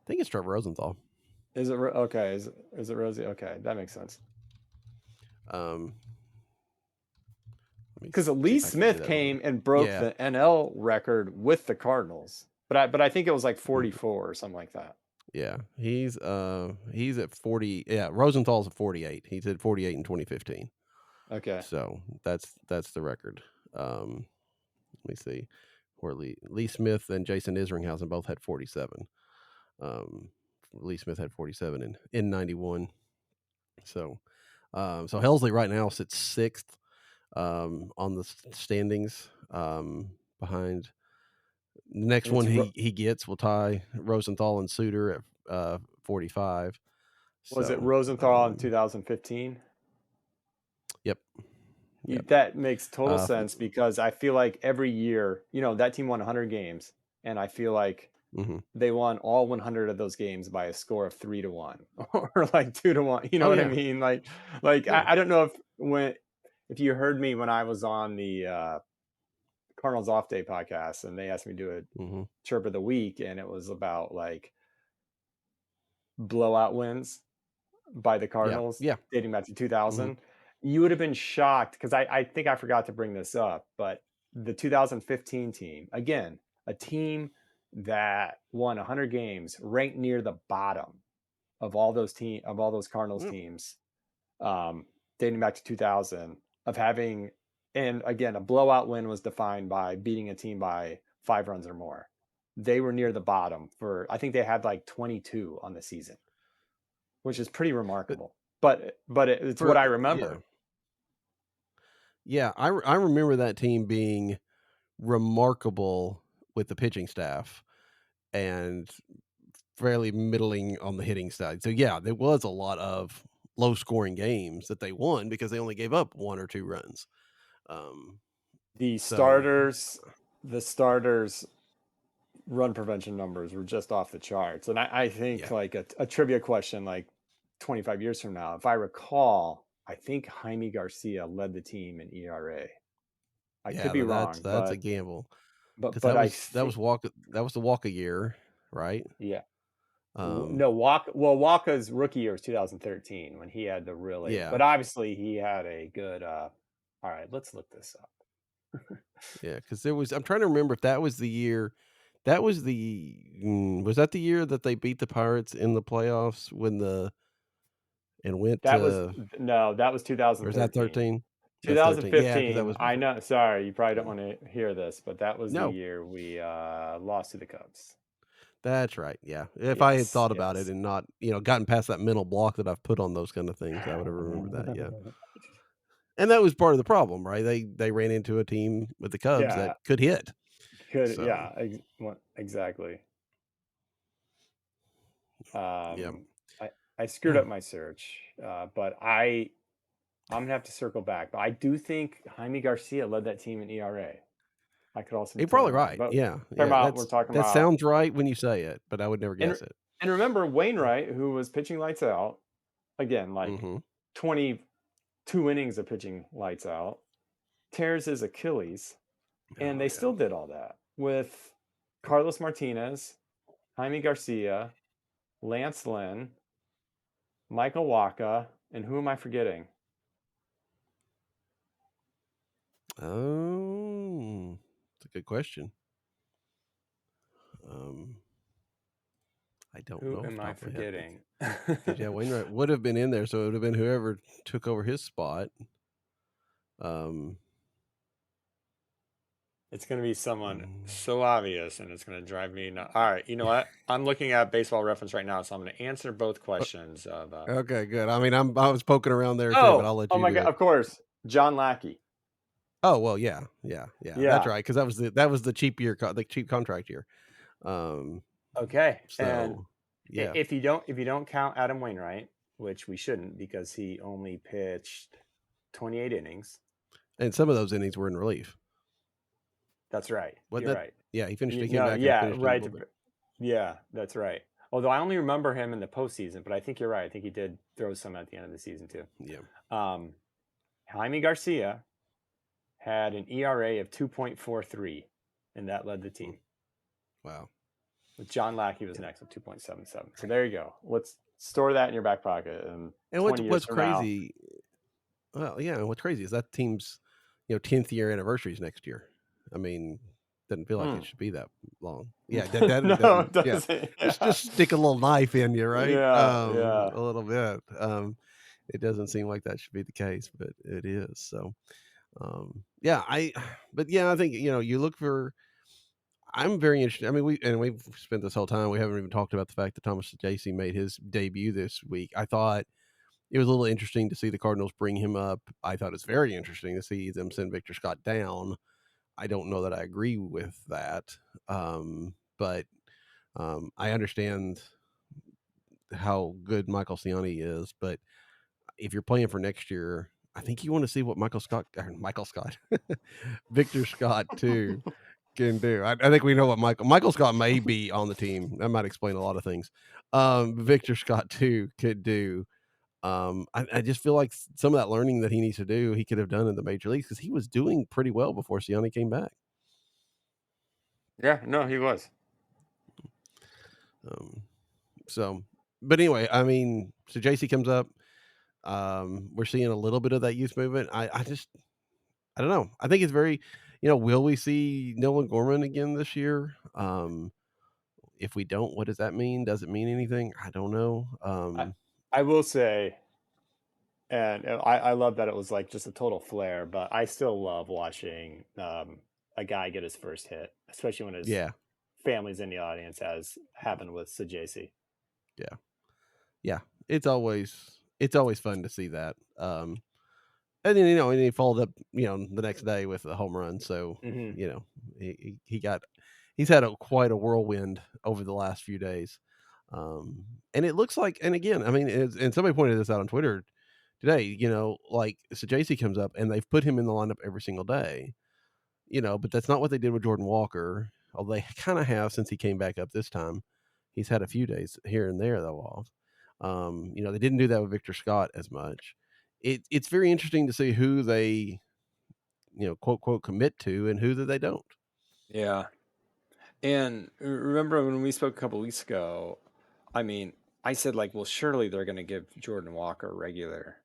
I think it's Trevor Rosenthal. Okay? Is it Rosie? Okay, that makes sense. Um, let me Because see Lee if I can do Smith that real quick. came and broke Yeah, the NL record with the Cardinals, but I think it was like mhm, 44 or something like that. yeah, he's at 40. Yeah, Rosenthal's at 48. He's at 48 in 2015. Okay. So that's the record. Um, Let me see, where Lee Smith and Jason Isringhausen both had 47. Um, Lee Smith had 47 in 91. So so Helsley right now sits sixth on the standings. Behind the next And it's one he gets will tie Rosenthal and Suter at 45. Was it So Rosenthal in 2015? yep, yep. That makes total Uh, sense because I feel like every year, that team won 100 games, and I feel like mhm. they won all 100 of those games by a score of 3-1 or like 2-1. You know Oh what I yeah, mean? Like yeah. I don't know if you heard me when I was on the Cardinals Off Day podcast, and they asked me to do a Hmm. chirp of the week, and it was about like blowout wins by the Yeah, Cardinals yeah. dating back to Hmm. 2000. You would have been shocked because I think I forgot to bring this up, but the 2015 team, again, a team that won 100 games, ranked near the bottom of all those Cardinals teams, dating back to 2000, of having, and again, a blowout win was defined by beating a team by 5 runs or more. They were near the bottom for, I think they had like 22 on the season, which is pretty But remarkable. But it's what for I yeah. remember. Yeah, I remember that team being remarkable with the pitching staff and fairly middling on the hitting side. So yeah, there was a lot of low scoring games that they won because they only gave up 1 or 2 runs. Um, The so starters, the starters run prevention numbers were just off the charts. And I think yeah, like a trivia question, like 25 years from now, if I recall, I think Jaime Garcia led the team in ERA. I could yeah, be wrong, that's a gamble but because but that I was think, that was the Walker year, right? yeah. No, Walker's rookie year was 2013 when he had the really, Yeah. but obviously he had a good. All right, let's look this up. Yeah, because I'm trying to remember if that was the year. That was was that the year that they beat the Pirates in the playoffs and went That was to, no, that was or is that 2013. 13? That's 13. Yeah, because that 2015. was I before. know. Sorry, you probably don't Yeah. want to hear this, but that was the No, year we lost to the Cubs. that's right. Yeah. If I had Yes, thought about it yes. and not, gotten past that mental block that I've put on those kind of things, I would have remembered that. Yeah. And that was part of the problem, right? They ran into a team with the Cubs that Yeah, could hit. could So, yeah, exactly. yeah. I screwed up my search, but I'm gonna have to circle back. But I do think Jaime Garcia led that team in ERA. I could also be You're probably totally wrong, right. but Yeah. talking Yeah. about we're talking That about sounds right when you say it, but I would never and guess it. and remember Wainwright, who was pitching lights out again, like Hmm. 22 innings of pitching lights out, tears his Achilles, and Oh, they yeah. still did all that with Carlos Martinez, Jaime Garcia, Lance Lynn, Michael Waka, and who am I forgetting? Oh, it's a good question. Um, I don't Who know off am the I top of my head forgetting? because yeah, Wainwright would have been in there, so it would have been whoever took over his spot. Um, It's going to be someone mm, so obvious, and it's going to drive me nuts. All right, you know what? I'm looking at Baseball Reference right now, so I'm going to answer both o- questions. okay, good. I mean, I was poking around there too, but Oh, I'll let oh you my do God! it. Of course, John Lackey. Oh well, yeah, yeah, yeah. That's Yeah. right because that was the cheap year, the cheap contract year. Um, Okay. And so yeah, if you don't count Adam Wainwright, which we shouldn't because he only pitched 28 innings. and some of those innings were in relief. That's right. What You're that? right. Yeah, he finished. He came No, back and yeah, finished it a right. little bit. Yeah, that's right. Although I only remember him in the postseason, but I think you're right. I think he did throw some at the end of the season too. Yeah. Um, Jaime Garcia had an ERA of 2.43, and that led the team. Wow. With John Lackey was Yeah. next with 2.77. So there you go. Let's store that in your back pocket. And And 20 years what's from now, crazy? Well, yeah, and what's crazy is that team's 10th year anniversary is next year. I mean, doesn't feel like it should be that long. Yeah, that no, doesn't. it Yeah, doesn't. Yeah, just stick a little knife in you, right? yeah. A little bit. It doesn't seem like that should be the case, but it is. So, yeah, but yeah, I think you look for. I'm very interested. I mean, we've spent this whole time. We haven't even talked about the fact that Thomas J.C. made his debut this week. I thought it was a little interesting to see the Cardinals bring him up. I thought it's very interesting to see them send Victor Scott down. I don't know that I agree with that, but I understand how good Michael Ciani is. But if you're playing for next year, I think you want to see what Victor Scott too can do. I think we know what Michael Scott may be on the team. That might explain a lot of things. Victor Scott too could do. I just feel like some of that learning that he needs to do, he could have done in the major leagues because he was doing pretty well before Ciani came back. Yeah, no, he was. Um, so, but anyway, I mean, so JC comes up. We're seeing a little bit of that youth movement. I don't know. I think it's very, will we see Nolan Gorman again this year? If we don't, what does that mean? Does it mean anything? I don't know. I will say, and I love that it was like just a total flare, but I still love watching a guy get his first hit, especially when his Yeah, family's in the audience, as happened with JC. yeah, yeah. It's always fun to see that. And then and he followed up, the next day with a home run. So Mm-hmm. he's had quite a whirlwind over the last few days. And it looks like, and again, I mean, and somebody pointed this out on Twitter today. Like so, JC comes up and they've put him in the lineup every single day. But that's not what they did with Jordan Walker. Although they kind of have since he came back up this time. He's had a few days here and there though off. They didn't do that with Victor Scott as much. It's very interesting to see who they, quote, quote, commit to and who that they don't. Yeah. And remember when we spoke a couple weeks ago, I mean, I said like, well, surely they're going to give Jordan Walker regular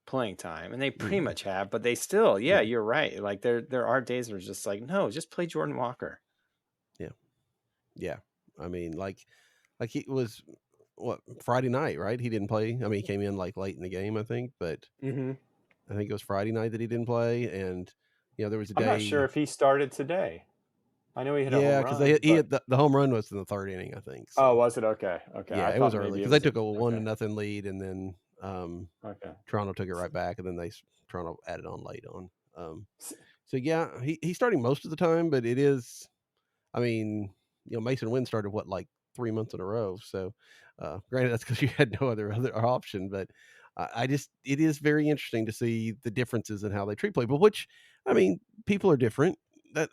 playing time, and they pretty Mhm. much have, but they still, yeah, Yeah, you're right. Like there are days where it's just like, no, just play Jordan Walker. yeah, yeah. I mean, like he was what Friday night, right? He didn't play. I mean, he came in like late in the game, I think, but Mm-hmm. I think it was Friday night that he didn't play, and there was a I'm not sure day. if he started today. I know he hit a home Yeah, because run, he but hit the home run was in the third inning, I think. oh, So was it okay? Okay, I yeah, it was thought early maybe it because they was a took a one to okay, nothing lead, and then okay. Toronto took it right back, and then Toronto added on late on. S- So yeah, he's starting most of the time, but it is. I mean, Mason Wynn started what like 3 months in a row. So, granted, that's because you had no other option, but I just it is very interesting to see the differences in how they treat people. Which, I mean, people are different.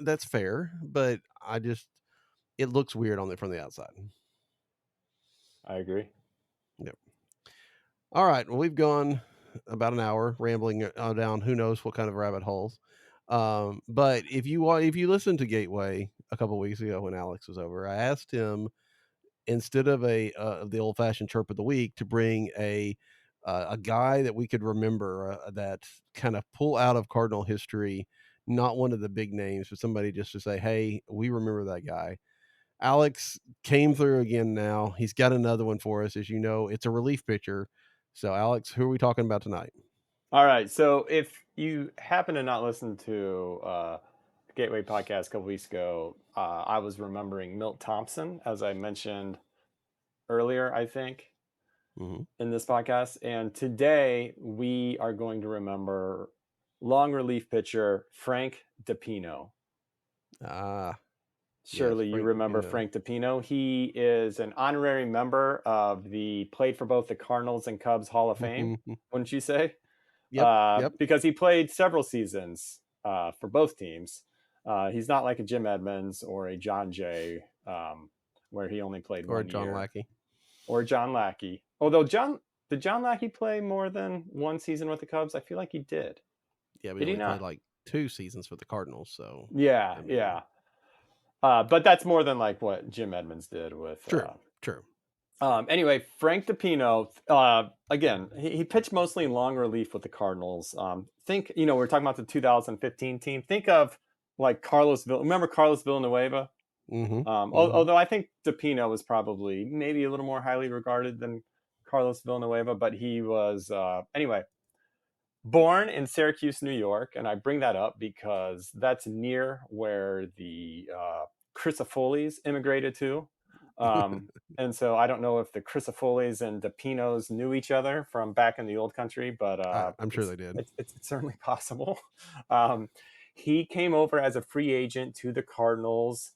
That's fair, but I just it looks weird on it from the outside. I agree. Yep. All right. Well, we've gone about an hour rambling down who knows what kind of rabbit holes. But if you listened to Gateway a couple weeks ago when Alex was over, I asked him instead of the old fashioned chirp of the week to bring a guy that we could remember that kind of pull out of Cardinal history, not one of the big names, but somebody just to say, hey, we remember that guy. Alex came through again now. He's got another one for us. As you know, it's a relief pitcher. So, Alex, who are we talking about tonight? All right, so if you happen to not listen to Gateway podcast a couple weeks ago, I was remembering Milt Thompson, as I mentioned earlier, I think, Hmm. in this podcast. And today we are going to remember long relief pitcher Frank DePino. Ah, yes, Surely you Frank remember DePino. Frank DePino. He is an honorary member of the played for both the Cardinals and Cubs Hall of Fame, wouldn't you say? Yep, yep. Because he played several seasons for both teams. He's not like a Jim Edmonds or a John Jay, where he only played Or 1 year, John Lackey. or John Lackey. Although did John Lackey play more than one season with the Cubs? I feel like he did. Yeah, we Did he only played not? like 2 seasons for the Cardinals. So, Yeah, I mean, yeah. But that's more than like what Jim Edmonds did with. true, true. Anyway, Frank DePino, again, he pitched mostly in long relief with the Cardinals. Think, we're talking about the 2015 team. Think of like remember Carlos Villanueva? Hmm. Hmm. Although I think DePino was probably maybe a little more highly regarded than Carlos Villanueva, but he was, anyway, born in Syracuse, New York. And I bring that up because that's near where the Crisafullis immigrated to. And so I don't know if the Crisafullis and the Pinos knew each other from back in the old country, but I'm sure they did. it's certainly possible. Um, he came over as a free agent to the Cardinals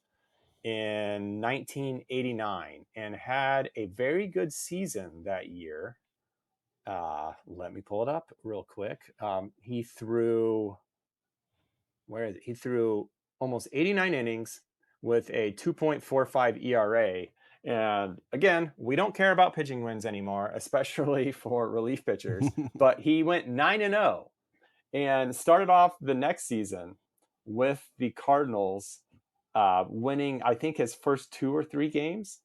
in 1989 and had a very good season that year. Let me pull it up real quick. He threw where is it? He threw almost 89 innings with a 2.45 ERA. And again, we don't care about pitching wins anymore, especially for relief pitchers. But he went 9-0 and started off the next season with the Cardinals, winning, I think, his first 2 or 3 games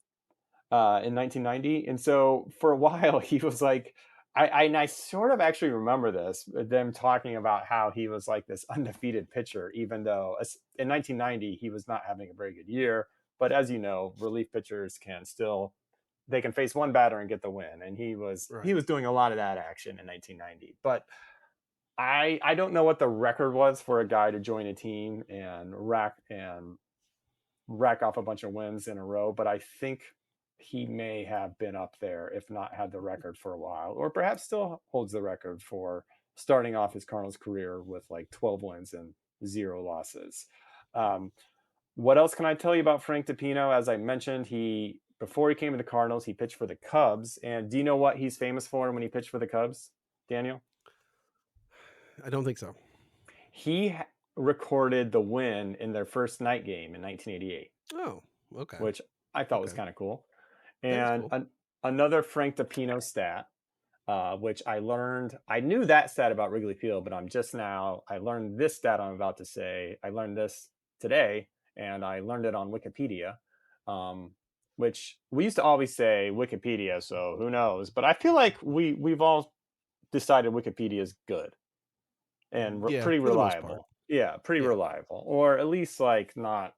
in 1990. And so for a while, he was like, I sort of actually remember this, them talking about how he was like this undefeated pitcher, even though in 1990 he was not having a very good year. But as you know, relief pitchers they can face one batter and get the win, and he Right. was doing a lot of that action in 1990. But I don't know what the record was for a guy to join a team and rack off a bunch of wins in a row, but I think he may have been up there, if not had the record for a while, or perhaps still holds the record for starting off his Cardinals career with like 12 wins and 0 losses. Um, what else can I tell you about Frank DePino? As I mentioned, before he came to the Cardinals, he pitched for the Cubs. And do you know what he's famous for when he pitched for the Cubs, Daniel? I don't think so. He recorded the win in their first night game in 1988, Oh, okay. which I thought was Okay. kind of cool. That is And cool. another Frank DePino stat, which I knew that stat about Wrigley Field, but I learned this stat I'm about to say. I learned this today, and I learned it on Wikipedia. Um, which we used to always say Wikipedia, so who knows? But I feel like we've all decided Wikipedia is good and Yeah, pretty for the most part. reliable. Yeah, pretty Yeah. reliable, or at least like not.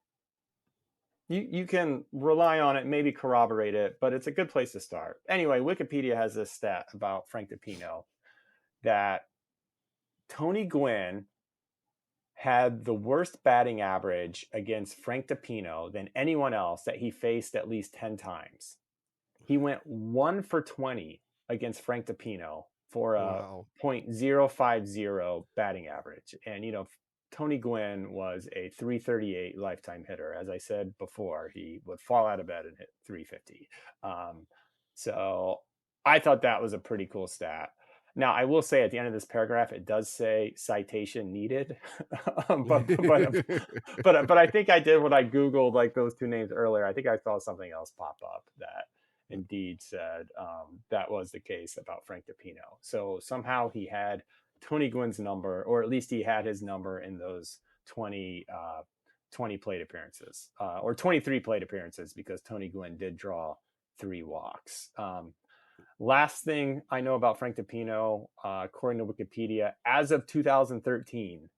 You can rely on it, maybe corroborate it, but it's a good place to start. Anyway, Wikipedia has this stat about Frank DePino that Tony Gwynn had the worst batting average against Frank DePino than anyone else that he faced at least 10 times. He went 1 for 20 against Frank DePino for a Wow. .050 batting average. And, Tony Gwynn was a 338 lifetime hitter. As I said before, he would fall out of bed and hit 350. So I thought that was a pretty cool stat. Now, I will say at the end of this paragraph, it does say citation needed, but I think I did when I Googled like those two names earlier. I think I saw something else pop up that indeed said that was the case about Frank DePino. So somehow he had Tony Gwynn's number, or at least he had his number in those 20 plate appearances, or 23 plate appearances, because Tony Gwynn did draw 3 walks. Last thing I know about Frank DePino, according to Wikipedia, as of 2013,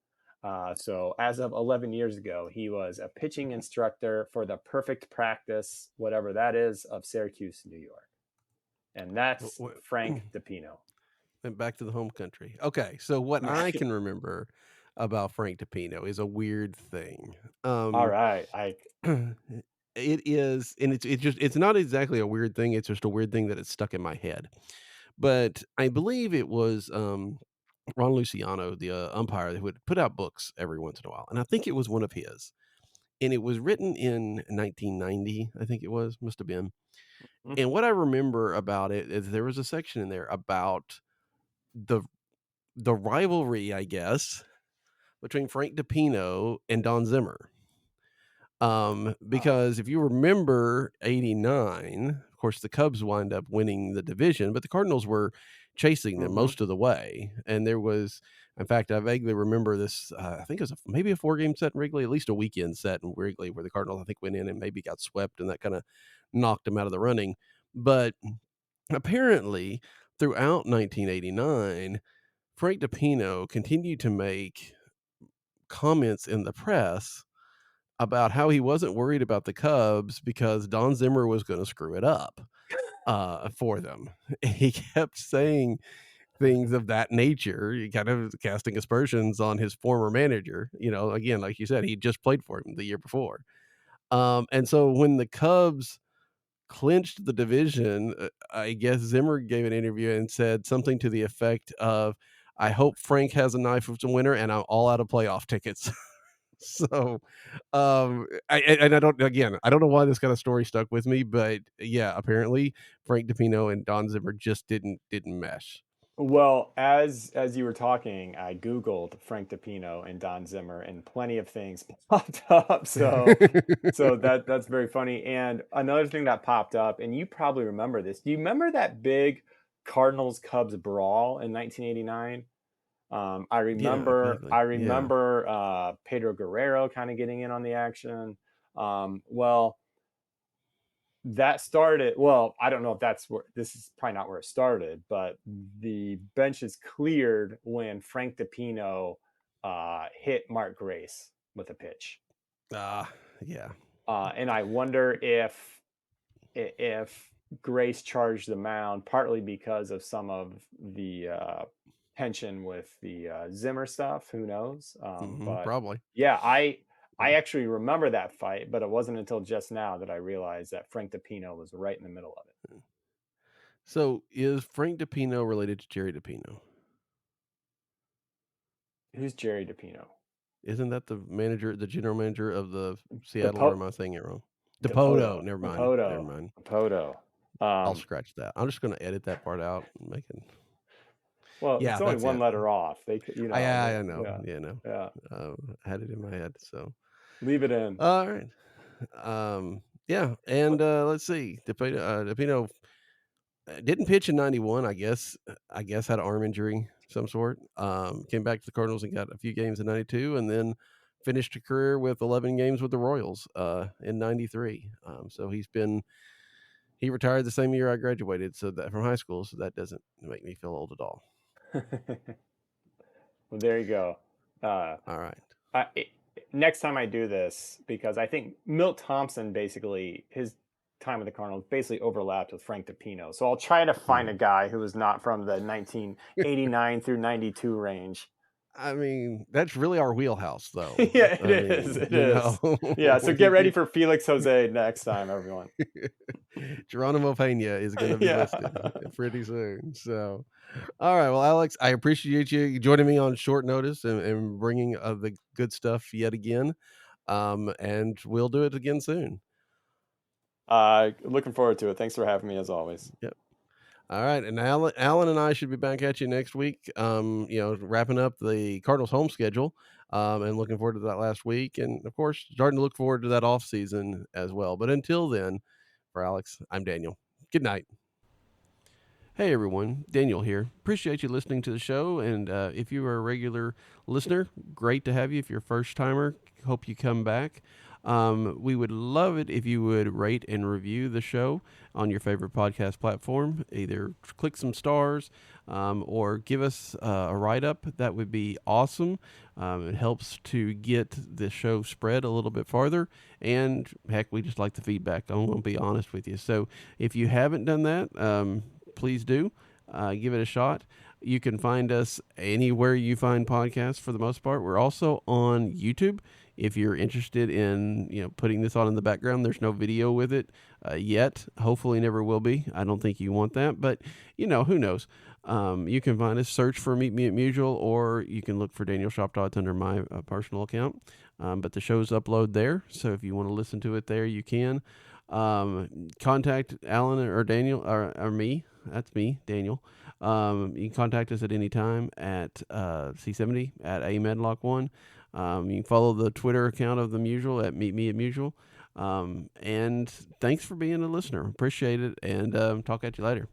so as of 11 years ago, he was a pitching instructor for the Perfect Practice, whatever that is, of Syracuse, New York. And that's Frank DePino. And back to the home country. Okay, so what I can remember about Frank DePino is a weird thing. All right. It is, and it's not exactly a weird thing. It's just a weird thing that it's stuck in my head. But I believe it was Ron Luciano, the umpire, who would put out books every once in a while, and I think it was one of his, and it was written in 1990. I think it must have been. And what I remember about it is there was a section in there about the rivalry, I guess, between Frank DePino and Don Zimmer. Because if you remember 89, of course, the Cubs wind up winning the division, but the Cardinals were chasing them most of the way. And there was, in fact, I vaguely remember this, I think it was maybe a 4-game set in Wrigley, at least a weekend set in Wrigley, where the Cardinals, I think, went in and maybe got swept, and that kind of knocked them out of the running. But apparently, throughout 1989, Frank DePino continued to make comments in the press about how he wasn't worried about the Cubs because Don Zimmer was going to screw it up for them. He kept saying things of that nature, kind of casting aspersions on his former manager. Again, like you said, he just played for him the year before. And so when the Cubs clinched the division, I guess Zimmer gave an interview and said something to the effect of, "I hope Frank has a knife of the winner, and I'm all out of playoff tickets." So, I don't know why this kind of story stuck with me, but yeah, apparently Frank DePino and Don Zimmer just didn't mesh. Well, as you were talking, I Googled Frank DePino and Don Zimmer, and plenty of things popped up. So that's very funny. And another thing that popped up, and you probably remember this. Do you remember that big Cardinals Cubs brawl in 1989? I Yeah, remember vaguely. I Yeah. remember Pedro Guerrero kind of getting in on the action. Well, that started, well, I don't know if that's where, this is probably not where it started, but the benches cleared when Frank DePino hit Mark Grace with a pitch. Yeah. And I wonder if Grace charged the mound partly because of some of the tension with the Zimmer stuff. Who knows? But Probably. yeah, I actually remember that fight, but it wasn't until just now that I realized that Frank DePino was right in the middle of it. So is Frank DePino related to Jerry DePino? Who's Jerry DePino? Isn't that the general manager of the Seattle, or Depo- am I saying it wrong? Depoto. DePoto. Never mind. Never Depoto. mind. Depoto. I'll scratch that. I'm just going to edit that part out and make it. Well, it's Yeah, only that's one it. letter off. They could, I know. yeah, Yeah, no. yeah. I had it in my head. So, Leave it in. all right. Yeah. And let's see. DePino didn't pitch in 91. I guess had an arm injury of some sort. Came back to the Cardinals and got a few games in 92, and then finished a career with 11 games with the Royals in 93. So he's been He retired the same year I graduated from high school, so that doesn't make me feel old at all. Well, there you go. All right. Next time I do this, because I think Milt Thompson basically, his time with the Cardinals basically overlapped with Frank DiPino. So I'll try to find a guy who was not from the 1989 through 92 range. I mean, that's really our wheelhouse, though. Yeah, it is. It is. Yeah, so get ready for Felix Jose next time, everyone. Geronimo Pena is going to be listed pretty soon. So, all right. Well, Alex, I appreciate you joining me on short notice and bringing the good stuff yet again. And we'll do it again soon. Looking forward to it. Thanks for having me, as always. Yep. All right, and Alan and I should be back at you next week. Wrapping up the Cardinals home schedule, and looking forward to that last week, and of course, starting to look forward to that off season as well. But until then, for Alex, I'm Daniel. Good night. Hey everyone, Daniel here. Appreciate you listening to the show, and if you are a regular listener, great to have you. If you're a first timer, hope you come back. We would love it if you would rate and review the show on your favorite podcast platform. Either click some stars or give us a write-up. That would be awesome. It helps to get the show spread a little bit farther. And heck, we just like the feedback. I'm going to be honest with you. So if you haven't done that, please do. Give it a shot. You can find us anywhere you find podcasts for the most part. We're also on YouTube. If you're interested in putting this on in the background, there's no video with it yet. Hopefully never will be. I don't think you want that, but who knows? You can find us, search for Meet Me at Musial, or you can look for Daniel Shoptaw under my personal account. But the shows upload there, so if you want to listen to it there, you can. Contact Alan or Daniel or me. That's me, Daniel. You can contact us at any time at C70 at AMedlock1. You can follow the Twitter account of the Musial at Meet Me at Musial. And thanks for being a listener. Appreciate it. And talk at you later.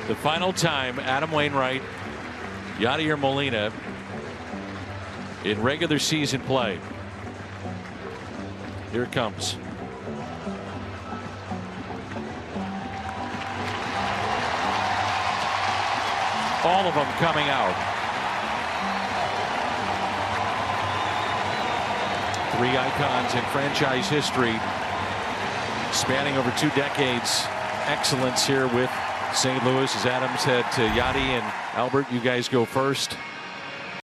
The final time, Adam Wainwright, Yadier Molina in regular season play. Here it comes. All of them coming out. Three icons in franchise history, spanning over 2 decades. Excellence here with St. Louis, as Adam said to Yadi and Albert, you guys go first.